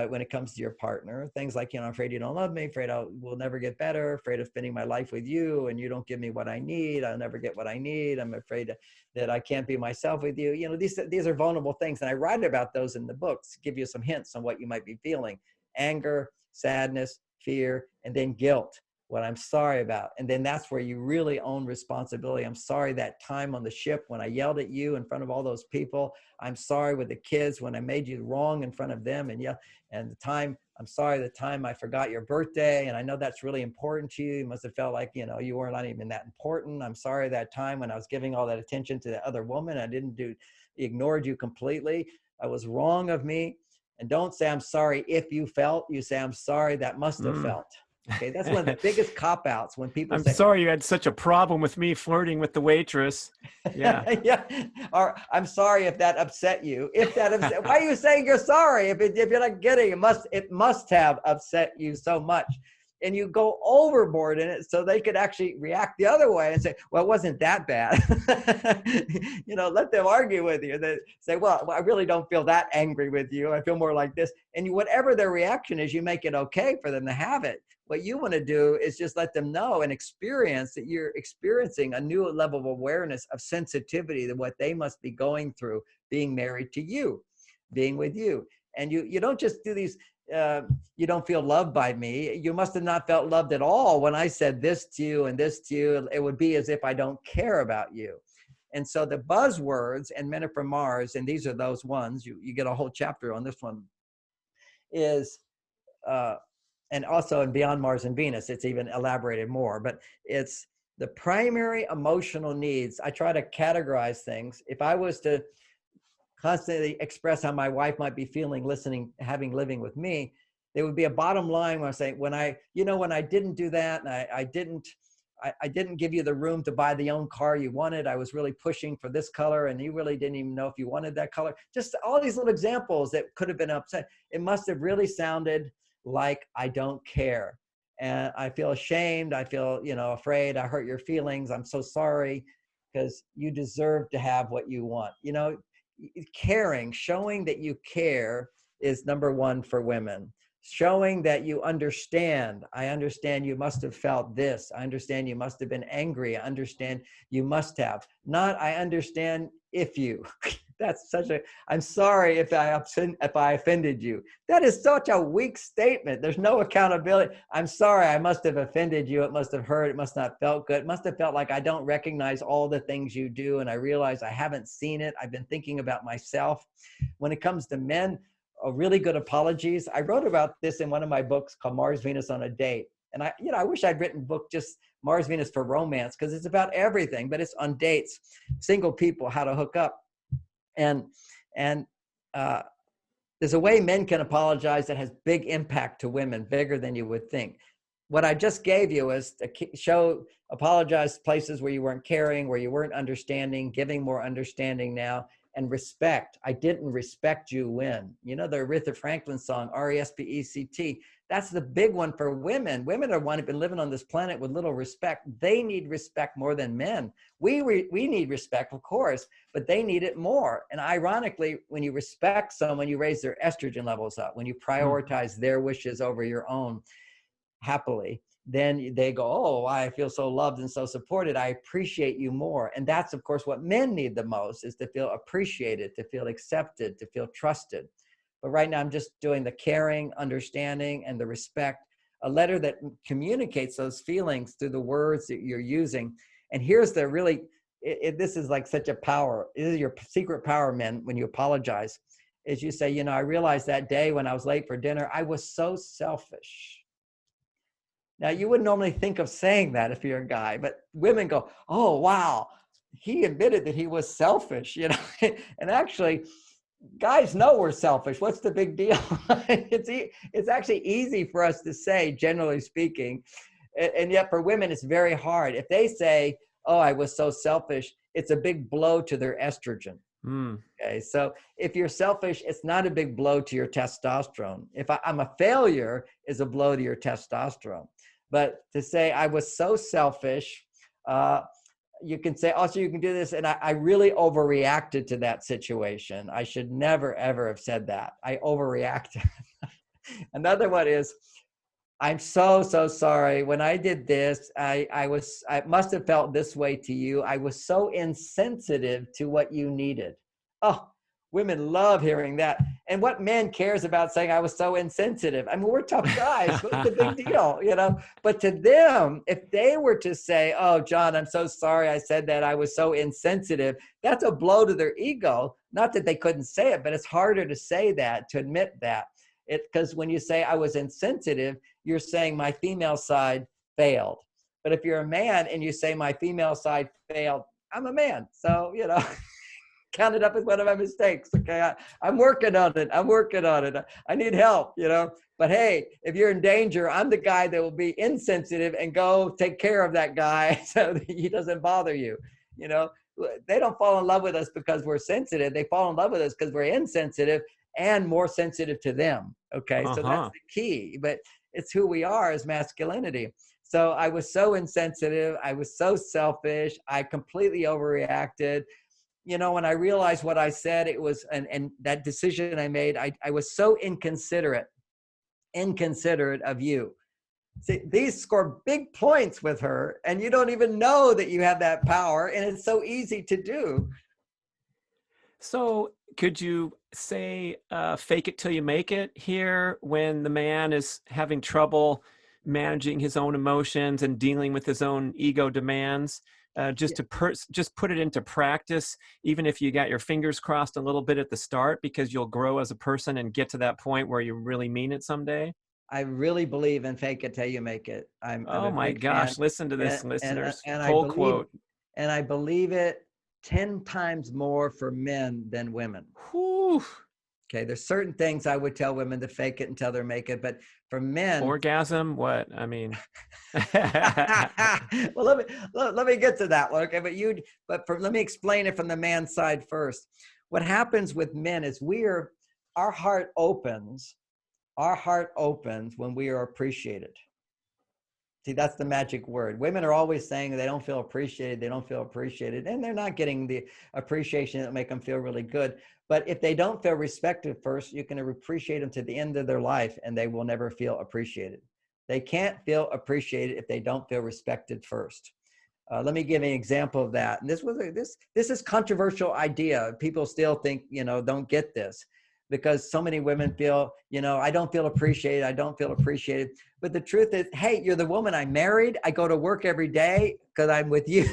when it comes to your partner. Things like, you know, I'm afraid you don't love me, afraid we'll never get better, afraid of spending my life with you and you don't give me what I need, I'll never get what I need, I'm afraid that I can't be myself with you. You know, these are vulnerable things, and I write about those in the books, give you some hints on what you might be feeling: anger, sadness, fear, and then guilt, what I'm sorry about. And then that's where you really own responsibility. I'm sorry that time on the ship when I yelled at you in front of all those people. I'm sorry with the kids when I made you wrong in front of them. And I'm sorry the time I forgot your birthday. And I know that's really important to you. You must have felt like, you know, you weren't even that important. I'm sorry that time when I was giving all that attention to the other woman, ignored you completely. I was wrong of me. And don't say I'm sorry if you felt, you say I'm sorry that must have felt. Okay, that's one of the biggest cop-outs when people say, I'm sorry you had such a problem with me flirting with the waitress. Yeah. Yeah. Or I'm sorry if that upset you. Why are you saying you're sorry? If you're not getting it, must have upset you so much. and you go overboard in it so they could actually react the other way and say, well, it wasn't that bad. Let them argue with you. They say, well, I really don't feel that angry with you. I feel more like this. And whatever their reaction is, you make it okay for them to have it. What you want to do is just let them know and experience that you're experiencing a new level of awareness, of sensitivity to what they must be going through being married to you, being with you. And you don't just do these, you don't feel loved by me. You must have not felt loved at all when I said this to you and this to you. It would be as if I don't care about you. And so the buzzwords, and Men Are From Mars, and these are those ones, you get a whole chapter on this one, is, and also in Beyond Mars and Venus, it's even elaborated more, but it's the primary emotional needs. I try to categorize things. If I was to constantly express how my wife might be feeling, living with me, there would be a bottom line where I say, when I didn't do that, and I didn't give you the room to buy the own car you wanted. I was really pushing for this color, and you really didn't even know if you wanted that color. Just all these little examples that could have been upset. It must have really sounded like I don't care. And I feel ashamed. I feel, afraid. I hurt your feelings. I'm so sorry, because you deserve to have what you want. Caring, showing that you care is number one for women. Showing that you understand. I understand you must have felt this. I understand you must have been angry. I understand you must have. Not, I understand if you. That's I'm sorry if I offended you. That is such a weak statement. There's no accountability. I'm sorry, I must have offended you. It must have hurt. It must not have felt good. It must have felt like I don't recognize all the things you do, and I realize I haven't seen it. I've been thinking about myself. When it comes to men, really good apologies. I wrote about this in one of my books called Mars, Venus on a Date. And I wish I'd written a book just Mars, Venus for romance, because it's about everything, but it's on dates, single people, how to hook up. And there's a way men can apologize that has big impact to women, bigger than you would think. What I just gave you is to apologize places where you weren't caring, where you weren't understanding, giving more understanding now, and respect. I didn't respect you when. The Aretha Franklin song, R-E-S-P-E-C-T, that's the big one for women. Women are one who've been living on this planet with little respect. They need respect more than men. We need respect, of course, but they need it more. And ironically, when you respect someone, you raise their estrogen levels up. When you prioritize their wishes over your own happily, then they go, oh, I feel so loved and so supported. I appreciate you more. And that's, of course, what men need the most, is to feel appreciated, to feel accepted, to feel trusted. But right now I'm just doing the caring, understanding, and the respect, a letter that communicates those feelings through the words that you're using. And here's the really, this is like such a power. This is your secret power, men, when you apologize, is you say, I realized that day when I was late for dinner, I was so selfish. Now, you wouldn't normally think of saying that if you're a guy, but women go, oh, wow, he admitted that he was selfish, and actually, guys know we're selfish. What's the big deal? It's actually easy for us to say, generally speaking, and yet for women, it's very hard. If they say, oh, I was so selfish, it's a big blow to their estrogen. Okay, so if you're selfish, it's not a big blow to your testosterone. If I'm a failure, is a blow to your testosterone. But to say I was so selfish, you can say, also you can do this, and I really overreacted to that situation. I should never, ever have said that. I overreacted. Another one is, I'm so, so sorry. When I did this, I must have felt this way to you. I was so insensitive to what you needed. Oh, women love hearing that. And what man cares about saying I was so insensitive? I mean, we're tough guys. What's the big deal, But to them, if they were to say, oh, John, I'm so sorry I said that, I was so insensitive, that's a blow to their ego. Not that they couldn't say it, but it's harder to say that, to admit that. Because when you say I was insensitive, you're saying my female side failed. But if you're a man and you say my female side failed, I'm a man. So, count it up as one of my mistakes. Okay. I'm working on it. I need help, but hey, if you're in danger, I'm the guy that will be insensitive and go take care of that guy so that he doesn't bother you. They don't fall in love with us because we're sensitive. They fall in love with us because we're insensitive and more sensitive to them. Okay. So that's the key. But It's who we are as masculinity. So I was so insensitive. I was so selfish. I completely overreacted. You know, when I realized what I said, it was, and that decision I made, I was so inconsiderate of you. See, these score big points with her, and you don't even know that you have that power, and it's so easy to do. So could you say fake it till you make it here when the man is having trouble managing his own emotions and dealing with his own ego demands? Just to just put it into practice, even if you got your fingers crossed a little bit at the start, because you'll grow as a person and get to that point where you really mean it someday. I really believe in fake it till you make it. I'm Oh a my big fan, gosh, listen to this, and listeners. and I Full believe quote. and I believe it 10 times more for men than women. Whew. Okay, there's certain things I would tell women to fake it until they make it, but for men, Orgasm? What? I mean, well, let me get to that one. Okay, let me explain it from the man's side first. What happens with men is our heart opens. Our heart opens when we are appreciated. See, that's the magic word. Women are always saying they don't feel appreciated. They don't feel appreciated. And they're not getting the appreciation that make them feel really good. But if they don't feel respected first, you can appreciate them to the end of their life and they will never feel appreciated. They can't feel appreciated if they don't feel respected first. Let me give an example of that. And this is controversial idea. People still think, don't get this because so many women feel, I don't feel appreciated. I don't feel appreciated. But the truth is, hey, you're the woman I married. I go to work every day because I'm with you.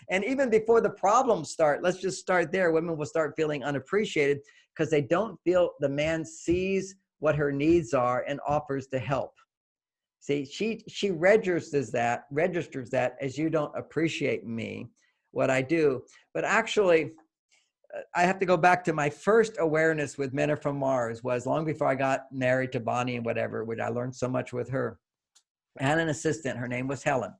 And even before the problems start, let's just start there. Women will start feeling unappreciated because they don't feel the man sees what her needs are and offers to help. See, she registers that as you don't appreciate me, what I do. But actually, I have to go back to my first awareness with Men Are From Mars was long before I got married to Bonnie and whatever, which I learned so much with her. I had an assistant. Her name was Helen.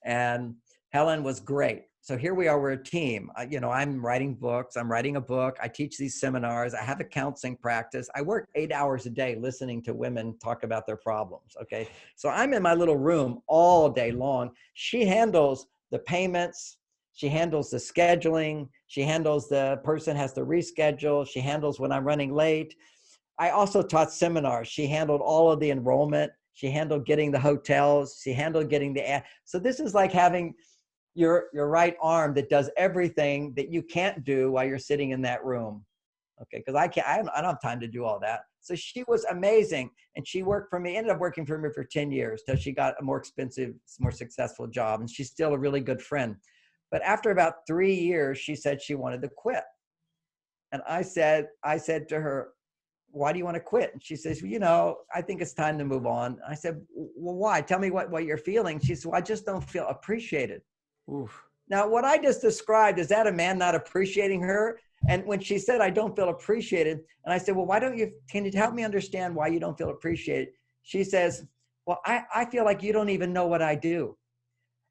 And Helen was great. So here we are, we're a team. I'm writing books. I'm writing a book. I teach these seminars. I have a counseling practice. I work 8 hours a day listening to women talk about their problems. Okay. So I'm in my little room all day long. She handles the payments. She handles the scheduling. She handles the person has to reschedule. She handles when I'm running late. I also taught seminars. She handled all of the enrollment. She handled getting the hotels. She handled getting the so this is like having your right arm that does everything that you can't do while you're sitting in that room. Okay, because I don't have time to do all that. So she was amazing, and she worked for me. Ended up working for me for 10 years till she got a more expensive, more successful job, and she's still a really good friend. But after about 3 years, she said she wanted to quit, and I said to her, why do you want to quit? And she says, I think it's time to move on. I said, well, why? Tell me what you're feeling. She said, well, I just don't feel appreciated. oof. Now, what I just described, is that a man not appreciating her? And when she said, I don't feel appreciated, and I said, well, can you help me understand why you don't feel appreciated? She says, well, I feel like you don't even know what I do.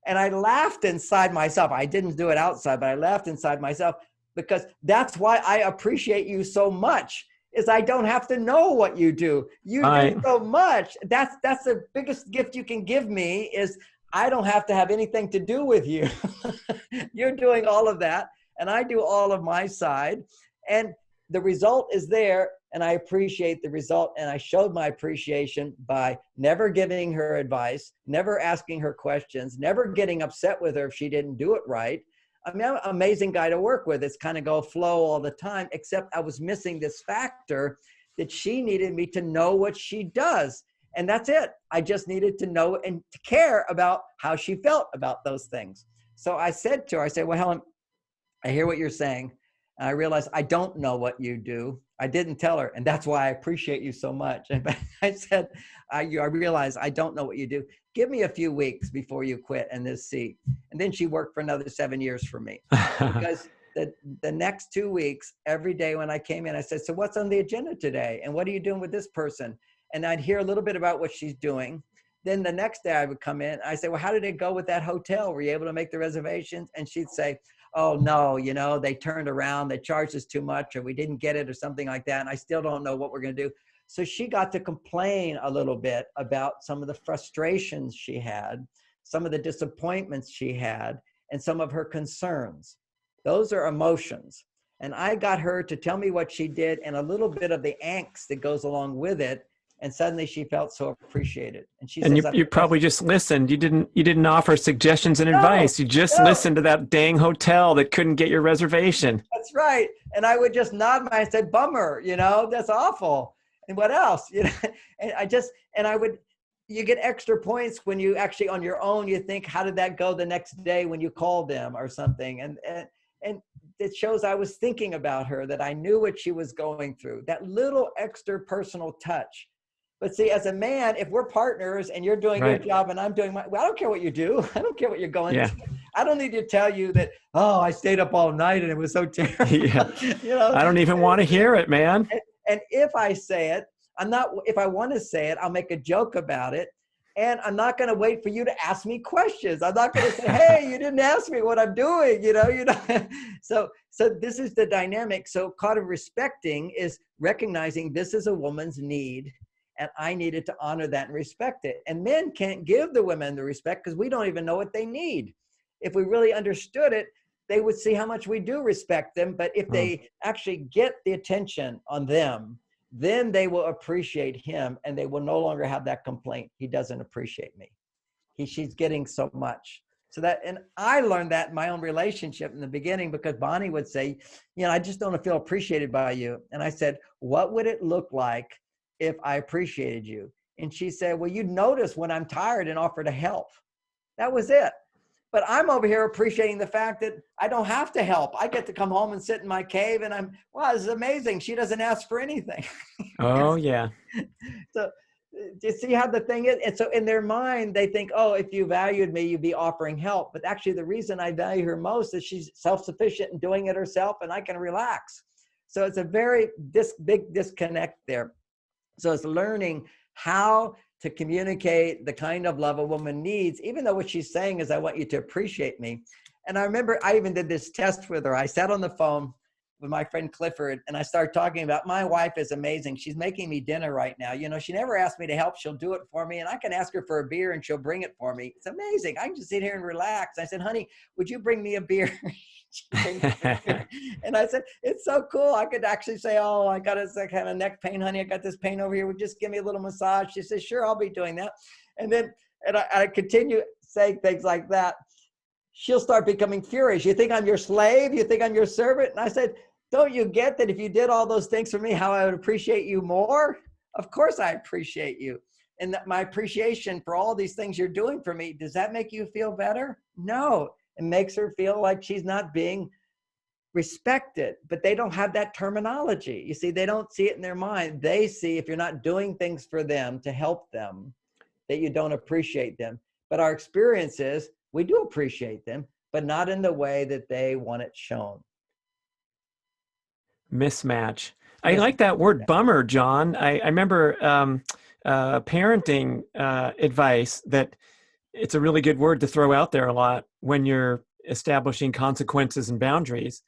And I laughed inside myself. I didn't do it outside, but I laughed inside myself because that's why I appreciate you so much. Is I don't have to know what you do. You do so much. That's the biggest gift you can give me is I don't have to have anything to do with you. You're doing all of that, and I do all of my side. And the result is there, and I appreciate the result. And I showed my appreciation by never giving her advice, never asking her questions, never getting upset with her if she didn't do it right. I mean, I'm an amazing guy to work with. It's kind of go flow all the time, except I was missing this factor that she needed me to know what she does. And that's it. I just needed to know and to care about how she felt about those things. So I said to her, well, Helen, I hear what you're saying. And I realized I don't know what you do. I didn't tell her. And that's why I appreciate you so much. And I said, I realized I don't know what you do. Give me a few weeks before you quit in this seat. And then she worked for another 7 years for me. Because the next 2 weeks, every day when I came in, I said, so what's on the agenda today? And what are you doing with this person? And I'd hear a little bit about what she's doing. Then the next day I would come in. I say, well, how did it go with that hotel? Were you able to make the reservations? And she'd say, oh, no, they turned around. They charged us too much, or we didn't get it, or something like that. And I still don't know what we're going to do. So she got to complain a little bit about some of the frustrations she had, some of the disappointments she had, and some of her concerns. Those are emotions. And I got her to tell me what she did and a little bit of the angst that goes along with it. And suddenly she felt so appreciated. And she And says, you probably just listened. You didn't offer suggestions and no, advice. You just no, listened to that dang hotel that couldn't get your reservation. that's right. And I would just nod my head and say, bummer, that's awful. And what else? And you get extra points when you actually on your own, you think, how did that go the next day when you called them or something? And it shows I was thinking about her, that I knew what she was going through, that little extra personal touch. But see, as a man, if we're partners and you're doing your job and I'm doing well, I don't care what you do. I don't care what you're going through. I don't need to tell you that, oh, I stayed up all night and it was so terrible. Yeah. I don't even want to hear it, man. And if I say it, if I want to say it, I'll make a joke about it. And I'm not going to wait for you to ask me questions. I'm not going to say, hey, you didn't ask me what I'm doing, So this is the dynamic. So part of respecting is recognizing this is a woman's need. And I needed to honor that and respect it. And men can't give the women the respect because we don't even know what they need. If we really understood it, they would see how much we do respect them. But if they actually get the attention on them, then they will appreciate him and they will no longer have that complaint. He doesn't appreciate me. She's getting so much. And I learned that in my own relationship in the beginning because Bonnie would say, I just don't feel appreciated by you. And I said, what would it look like if I appreciated you? And she said, well, you'd notice when I'm tired and offer to help. That was it. But I'm over here appreciating the fact that I don't have to help. I get to come home and sit in my cave and wow, this is amazing. She doesn't ask for anything. Oh, yeah. So do you see how the thing is? And so in their mind, they think, oh, if you valued me, you'd be offering help. But actually the reason I value her most is she's self-sufficient and doing it herself and I can relax. So it's a very big disconnect there. So it's learning how to communicate the kind of love a woman needs, even though what she's saying is, I want you to appreciate me. And I remember I even did this test with her. I sat on the phone with my friend Clifford and I started talking about, my wife is amazing. She's making me dinner right now. She never asked me to help. She'll do it for me. And I can ask her for a beer and she'll bring it for me. It's amazing. I can just sit here and relax. I said, honey, would you bring me a beer? And I said, it's so cool. I could actually say, oh, I got this kind of neck pain, honey. I got this pain over here. Would you just give me a little massage? She says, sure, I'll be doing that. And I continue saying things like that. She'll start becoming furious. You think I'm your slave? You think I'm your servant? And I said, don't you get that if you did all those things for me, how I would appreciate you more? Of course I appreciate you. And that my appreciation for all these things you're doing for me, does that make you feel better? No. It makes her feel like she's not being respected, but they don't have that terminology. You see, they don't see it in their mind. They see if you're not doing things for them to help them, that you don't appreciate them. But our experience is we do appreciate them, but not in the way that they want it shown. Mismatch. I like that word bummer, John. I remember parenting advice that it's a really good word to throw out there a lot when you're establishing consequences and boundaries.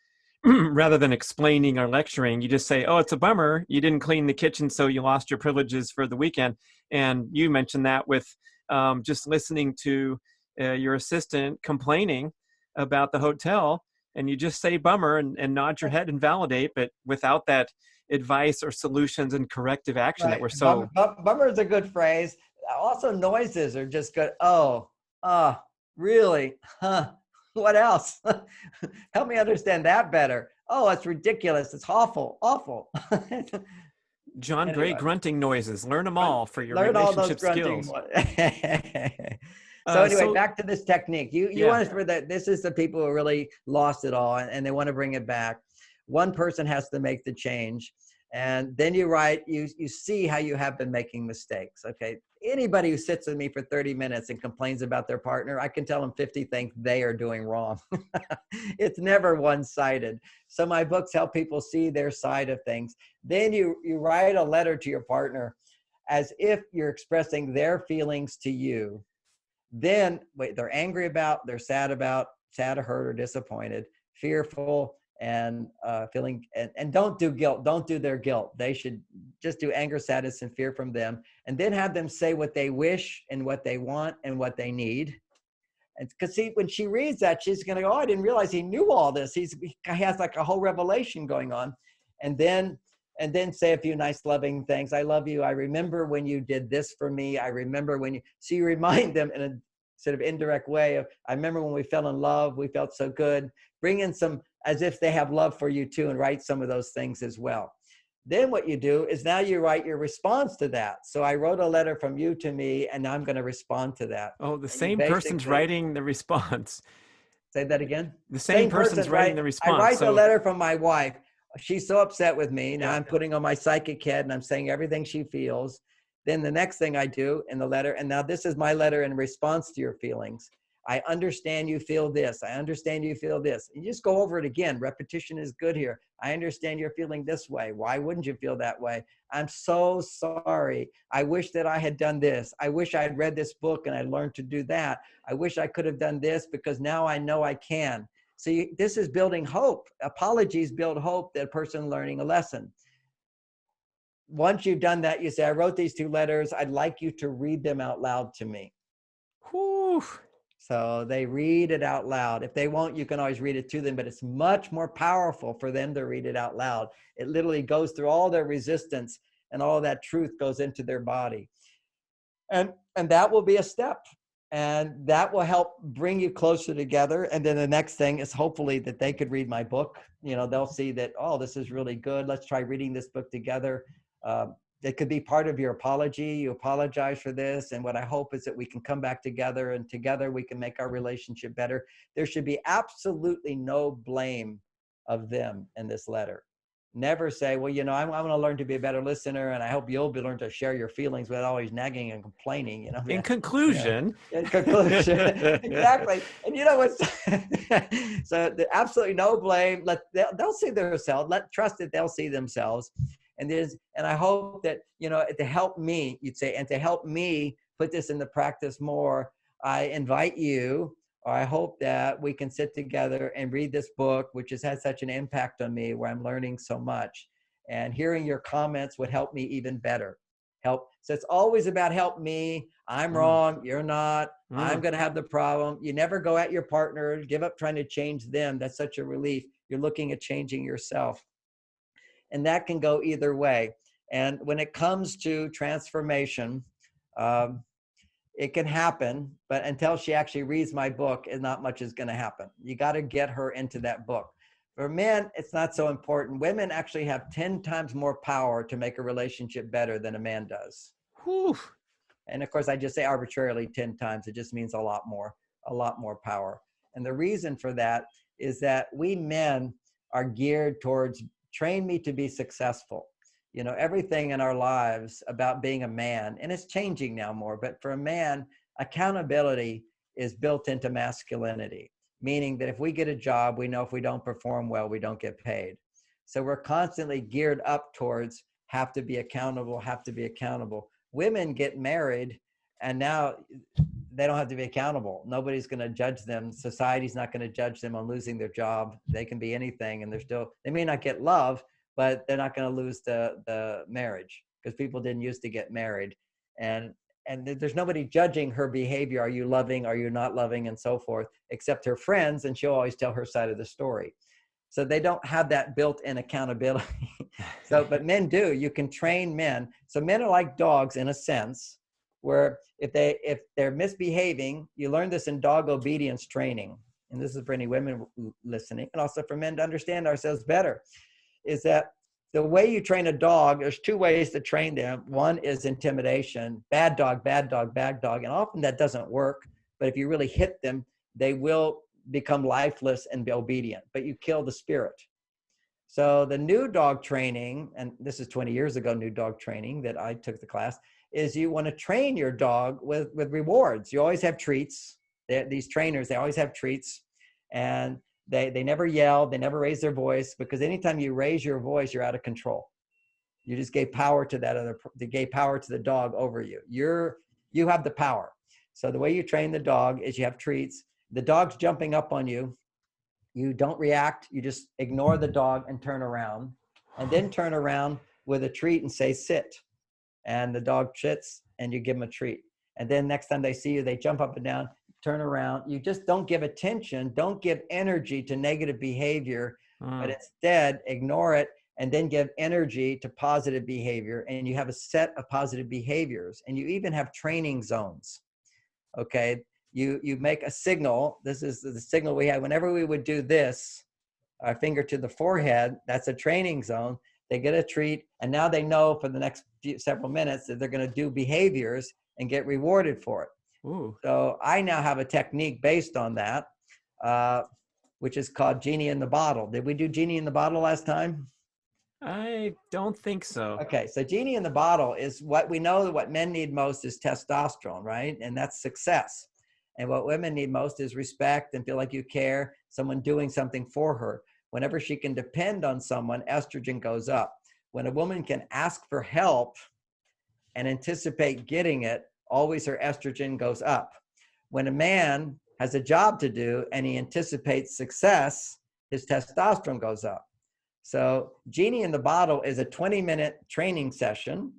Rather than explaining or lecturing, you just say, oh, it's a bummer. You didn't clean the kitchen, so you lost your privileges for the weekend. And you mentioned that with just listening to your assistant complaining about the hotel. And you just say bummer and nod your head and validate, but without that advice or solutions and corrective action that we're so... Bummer is a good phrase. Also, noises are just good. Oh, really? Huh? What else? Help me understand that better. Oh, it's ridiculous. It's awful. John Gray grunting noises. Learn them all for your relationship skills. So anyway, back to this technique. You want to that this is the people who really lost it all and they want to bring it back. One person has to make the change. And then you see how you have been making mistakes. Okay. Anybody who sits with me for 30 minutes and complains about their partner, I can tell them 50 things they are doing wrong. It's never one-sided. So my books help people see their side of things. Then you write a letter to your partner as if you're expressing their feelings to you. Then they're angry about, they're sad or hurt or disappointed, fearful, and feeling, and don't do guilt. Don't do their guilt. They should just do anger, sadness, and fear from them, and then have them say what they wish and what they want and what they need. And because see, when she reads that, she's going to go, oh, I didn't realize he knew all this. He has like a whole revelation going on. And then say a few nice loving things. I love you. I remember when you did this for me. I remember when you, so you remind them in a sort of indirect way of, I remember when we fell in love, we felt so good. Bring in some, as if they have love for you too, and write some of those things as well. Then what you do is now you write your response to that. So I wrote a letter from you to me, and now I'm going to respond to that. Oh, the same person's writing the response. Say that again? The same person's writing the response. I write the letter from my wife. She's so upset with me. Now I'm putting on my psychic head and I'm saying everything she feels. Then the next thing I do in the letter, and now this is my letter in response to your feelings. I understand you feel this. I understand you feel this. And you just go over it again. Repetition is good here. I understand you're feeling this way. Why wouldn't you feel that way? I'm so sorry. I wish that I had done this. I wish I had read this book and I learned to do that. I wish I could have done this because now I know I can. So this is building hope. Apologies build hope, that person learning a lesson. Once you've done that, you say, I wrote these 2 letters. I'd like you to read them out loud to me. Whew. So they read it out loud. If they won't, you can always read it to them, but it's much more powerful for them to read it out loud. It literally goes through all their resistance, and all that truth goes into their body. And that will be a step, and that will help bring you closer together. And then the next thing is hopefully that they could read my book. You know, they'll see that, oh, this is really good. Let's try reading this book together. It could be part of your apology. You apologize for this. And what I hope is that we can come back together, and together we can make our relationship better. There should be absolutely no blame of them in this letter. Never say, well, you know, I'm going to learn to be a better listener, and I hope you'll learn to share your feelings without always nagging and complaining, you know. In conclusion. Yeah. In conclusion. Exactly. And you know what's, so absolutely no blame. They'll see themselves. Trust that they'll see themselves. And I hope that, you know, to help me, you'd say, and to help me put this into practice more, I invite you, or I hope that we can sit together and read this book, which has had such an impact on me, where I'm learning so much. And hearing your comments would help me even better. So it's always about help me. I'm wrong. You're not. I'm going to have the problem. You never go at your partner. Give up trying to change them. That's such a relief. You're looking at changing yourself. And that can go either way. And when it comes to transformation, it can happen, but until she actually reads my book, not much is going to happen. You got to get her into that book. For men, it's not so important. Women actually have 10 times more power to make a relationship better than a man does. Whew. And of course, I just say arbitrarily 10 times. It just means a lot more power. And the reason for that is that we men are geared towards train me to be successful. You know, everything in our lives about being a man, and it's changing now more, but for a man, accountability is built into masculinity, meaning that if we get a job, we know if we don't perform well, we don't get paid. So we're constantly geared up towards have to be accountable. Women get married, and now they don't have to be accountable. Nobody's going to judge them. Society's not going to judge them on losing their job. They can be anything, and they may not get love, but they're not going to lose the marriage, because people didn't used to get married. And there's nobody judging her behavior. Are you loving? Are you not loving? And so forth, except her friends. And she'll always tell her side of the story. So they don't have that built-in accountability. But men do. You can train men. So men are like dogs in a sense, where if they're misbehaving, you learn this in dog obedience training. And this is for any women listening, and also for men to understand ourselves better, is that the way you train a dog, there's 2 ways to train them. One is intimidation, bad dog, bad dog, bad dog. And often that doesn't work, but if you really hit them, they will become lifeless and be obedient, but you kill the spirit. So the new dog training, and this is 20 years ago, new dog training that I took the class, is you want to train your dog with rewards. You always have treats. These trainers, they always have treats, and they never yell, they never raise their voice, because anytime you raise your voice, you're out of control. You just gave power to they gave power to the dog over you. You have the power. So the way you train the dog is you have treats. The dog's jumping up on you. You don't react. You just ignore the dog and turn around, and then turn around with a treat and say, sit. And the dog sits and you give them a treat. And then next time they see you, they jump up and down, turn around. You just don't give attention, don't give energy to negative behavior, but instead ignore it and then give energy to positive behavior. And you have a set of positive behaviors, and you even have training zones. Okay. You make a signal. This is the signal we had whenever we would do this, our finger to the forehead. That's a training zone. They get a treat, and now they know for the next several minutes that they're going to do behaviors and get rewarded for it. Ooh. So I now have a technique based on that, which is called Genie in the Bottle. Did we do Genie in the Bottle last time? I don't think so. Okay, so Genie in the Bottle is what we know that what men need most is testosterone, right? And that's success. And what women need most is respect and feel like you care, someone doing something for her. Whenever she can depend on someone, estrogen goes up. When a woman can ask for help and anticipate getting it, always her estrogen goes up. When a man has a job to do and he anticipates success, his testosterone goes up. So Genie in the Bottle is a 20-minute training session.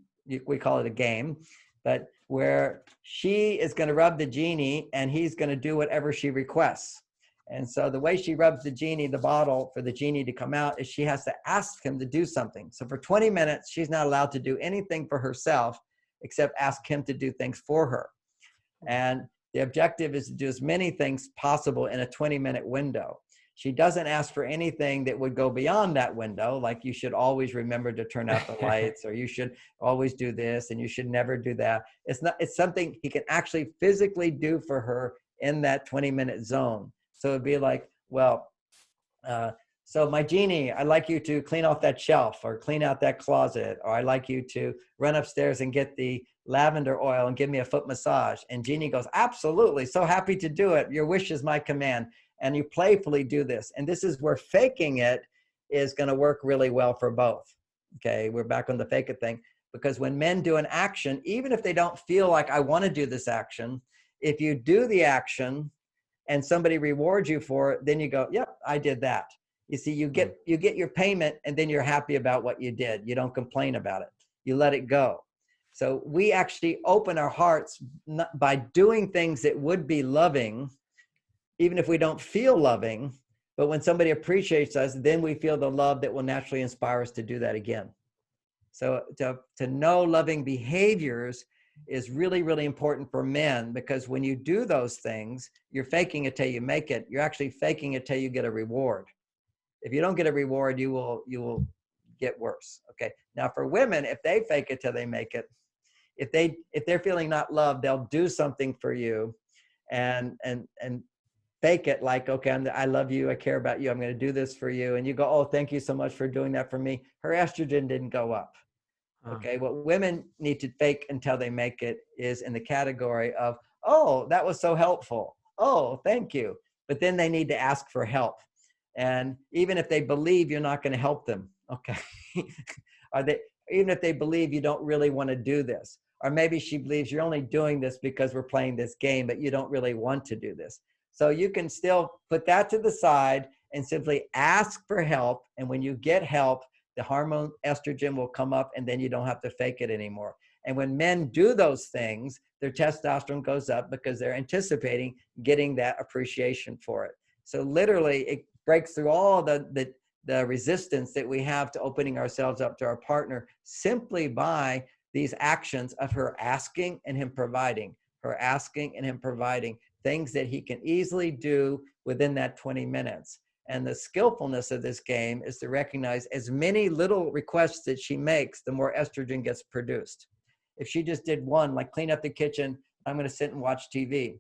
We call it a game, but where she is going to rub the genie and he's going to do whatever she requests. And so the way she rubs the genie, the bottle, for the genie to come out is she has to ask him to do something. So for 20 minutes, she's not allowed to do anything for herself except ask him to do things for her. And the objective is to do as many things possible in a 20-minute window. She doesn't ask for anything that would go beyond that window, like you should always remember to turn out the lights, or you should always do this, and you should never do that. It's something he can actually physically do for her in that 20-minute zone. So it'd be like, well, so my genie, I'd like you to clean off that shelf or clean out that closet, or I'd like you to run upstairs and get the lavender oil and give me a foot massage. And Genie goes, absolutely, so happy to do it. Your wish is my command. And you playfully do this. And this is where faking it is going to work really well for both. Okay, we're back on the fake it thing. Because when men do an action, even if they don't feel like I want to do this action, if you do the action and somebody rewards you for it, then you go, yep, I did that. You see, you get your payment, and then you're happy about what you did. You don't complain about it. You let it go. So we actually open our hearts by doing things that would be loving, even if we don't feel loving. But when somebody appreciates us, then we feel the love that will naturally inspire us to do that again. So to know loving behaviors is really, really important for men, because when you do those things, you're faking it till you make it. You're actually faking it till you get a reward. If you don't get a reward, you will get worse. Okay. Now for women, if they fake it till they make it, if they're feeling not loved, they'll do something for you and fake it like, okay, I love you, I care about you, I'm going to do this for you. And you go, oh, thank you so much for doing that for me. Her estrogen didn't go up. Okay. What women need to fake until they make it is in the category of, oh, that was so helpful. Oh, thank you. But then they need to ask for help. And even if they believe you're not going to help them, okay, even if they believe you don't really want to do this, or maybe she believes you're only doing this because we're playing this game, but you don't really want to do this. So you can still put that to the side and simply ask for help. And when you get help, the hormone estrogen will come up, and then you don't have to fake it anymore. And when men do those things, their testosterone goes up because they're anticipating getting that appreciation for it. So literally it breaks through all the resistance that we have to opening ourselves up to our partner simply by these actions of her asking and him providing, her asking and him providing things that he can easily do within that 20 minutes. And the skillfulness of this game is to recognize as many little requests that she makes, the more estrogen gets produced. If she just did one, like clean up the kitchen, I'm going to sit and watch TV.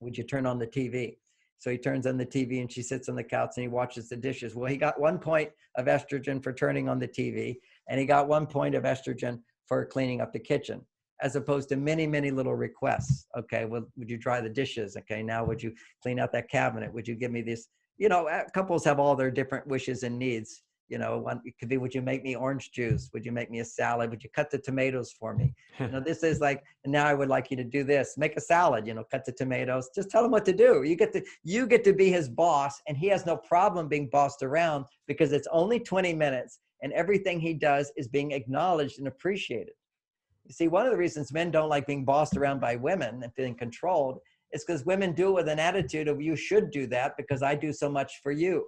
Would you turn on the TV? So he turns on the TV and she sits on the couch and he watches the dishes. Well, he got 1 point of estrogen for turning on the TV, and he got 1 point of estrogen for cleaning up the kitchen, as opposed to many, many little requests. Okay, well, would you dry the dishes? Okay, now would you clean out that cabinet? Would you give me this? You know, couples have all their different wishes and needs. It could be, would you make me orange juice? Would you make me a salad? Would you cut the tomatoes for me? This is like, and now I would like you to do this, make a salad, cut the tomatoes, just tell him what to do. You get to be his boss, and he has no problem being bossed around because it's only 20 minutes and everything he does is being acknowledged and appreciated. You see, one of the reasons men don't like being bossed around by women and feeling controlled is because women do it with an attitude of, you should do that because I do so much for you.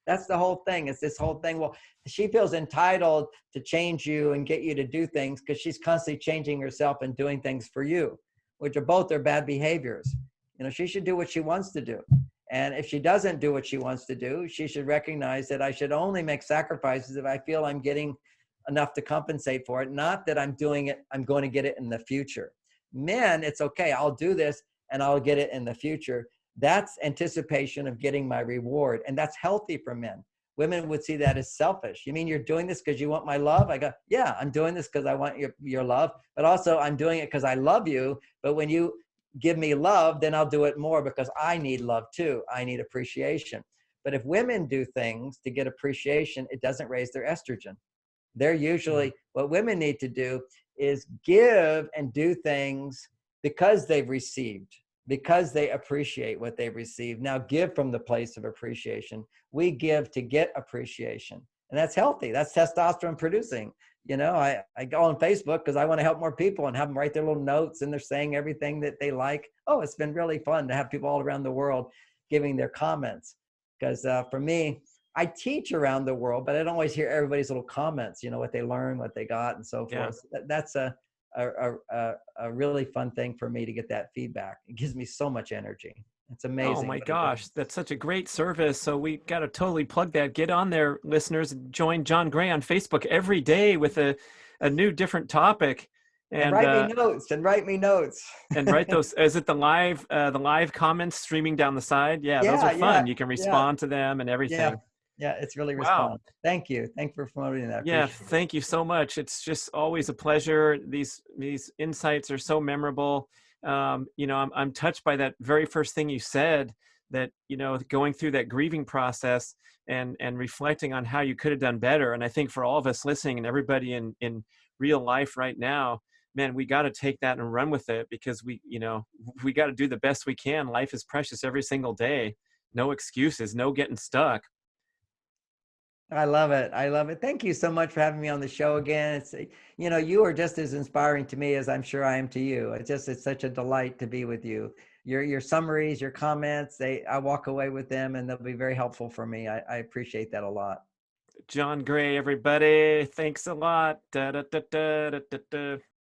That's the whole thing. It's this whole thing. Well, she feels entitled to change you and get you to do things because she's constantly changing herself and doing things for you, which are both their bad behaviors. She should do what she wants to do. And if she doesn't do what she wants to do, she should recognize that I should only make sacrifices if I feel I'm getting enough to compensate for it, not that I'm doing it, I'm going to get it in the future. Men, it's okay, I'll do this and I'll get it in the future. That's anticipation of getting my reward. And that's healthy for men. Women would see that as selfish. You mean you're doing this because you want my love? I go, yeah, I'm doing this because I want your love, but also I'm doing it because I love you. But when you give me love, then I'll do it more because I need love too. I need appreciation. But if women do things to get appreciation, it doesn't raise their estrogen. They're usually, what women need to do is give and do things because they've received, because they appreciate what they've received. Now give from the place of appreciation. We give to get appreciation. And that's healthy. That's testosterone producing. I go on Facebook because I want to help more people and have them write their little notes, and they're saying everything that they like. Oh, it's been really fun to have people all around the world giving their comments. Because for me, I teach around the world, but I don't always hear everybody's little comments, what they learned, what they got, and so forth. That's a really fun thing for me to get that feedback. It gives me so much energy. It's amazing. Oh my gosh, that's such a great service. So we got to totally plug that. Get on there, listeners. Join John Gray on Facebook every day with a new different topic. And write me notes. And write those. Is it the live comments streaming down the side? Yeah, those are fun. You can respond to them and everything. Yeah, it's really responsive. Thank you. Thanks for promoting that. Yeah, thank you so much. It's just always a pleasure. These insights are so memorable. I'm touched by that very first thing you said, that, going through that grieving process and reflecting on how you could have done better. And I think for all of us listening and everybody in real life right now, man, we got to take that and run with it, because we got to do the best we can. Life is precious every single day. No excuses, no getting stuck. I love it. Thank you so much for having me on the show again. It's, you are just as inspiring to me as I'm sure I am to you. It's such a delight to be with you. Your summaries, your comments, I walk away with them and they'll be very helpful for me. I appreciate that a lot. John Gray, everybody. Thanks a lot. Da, da, da, da, da, da.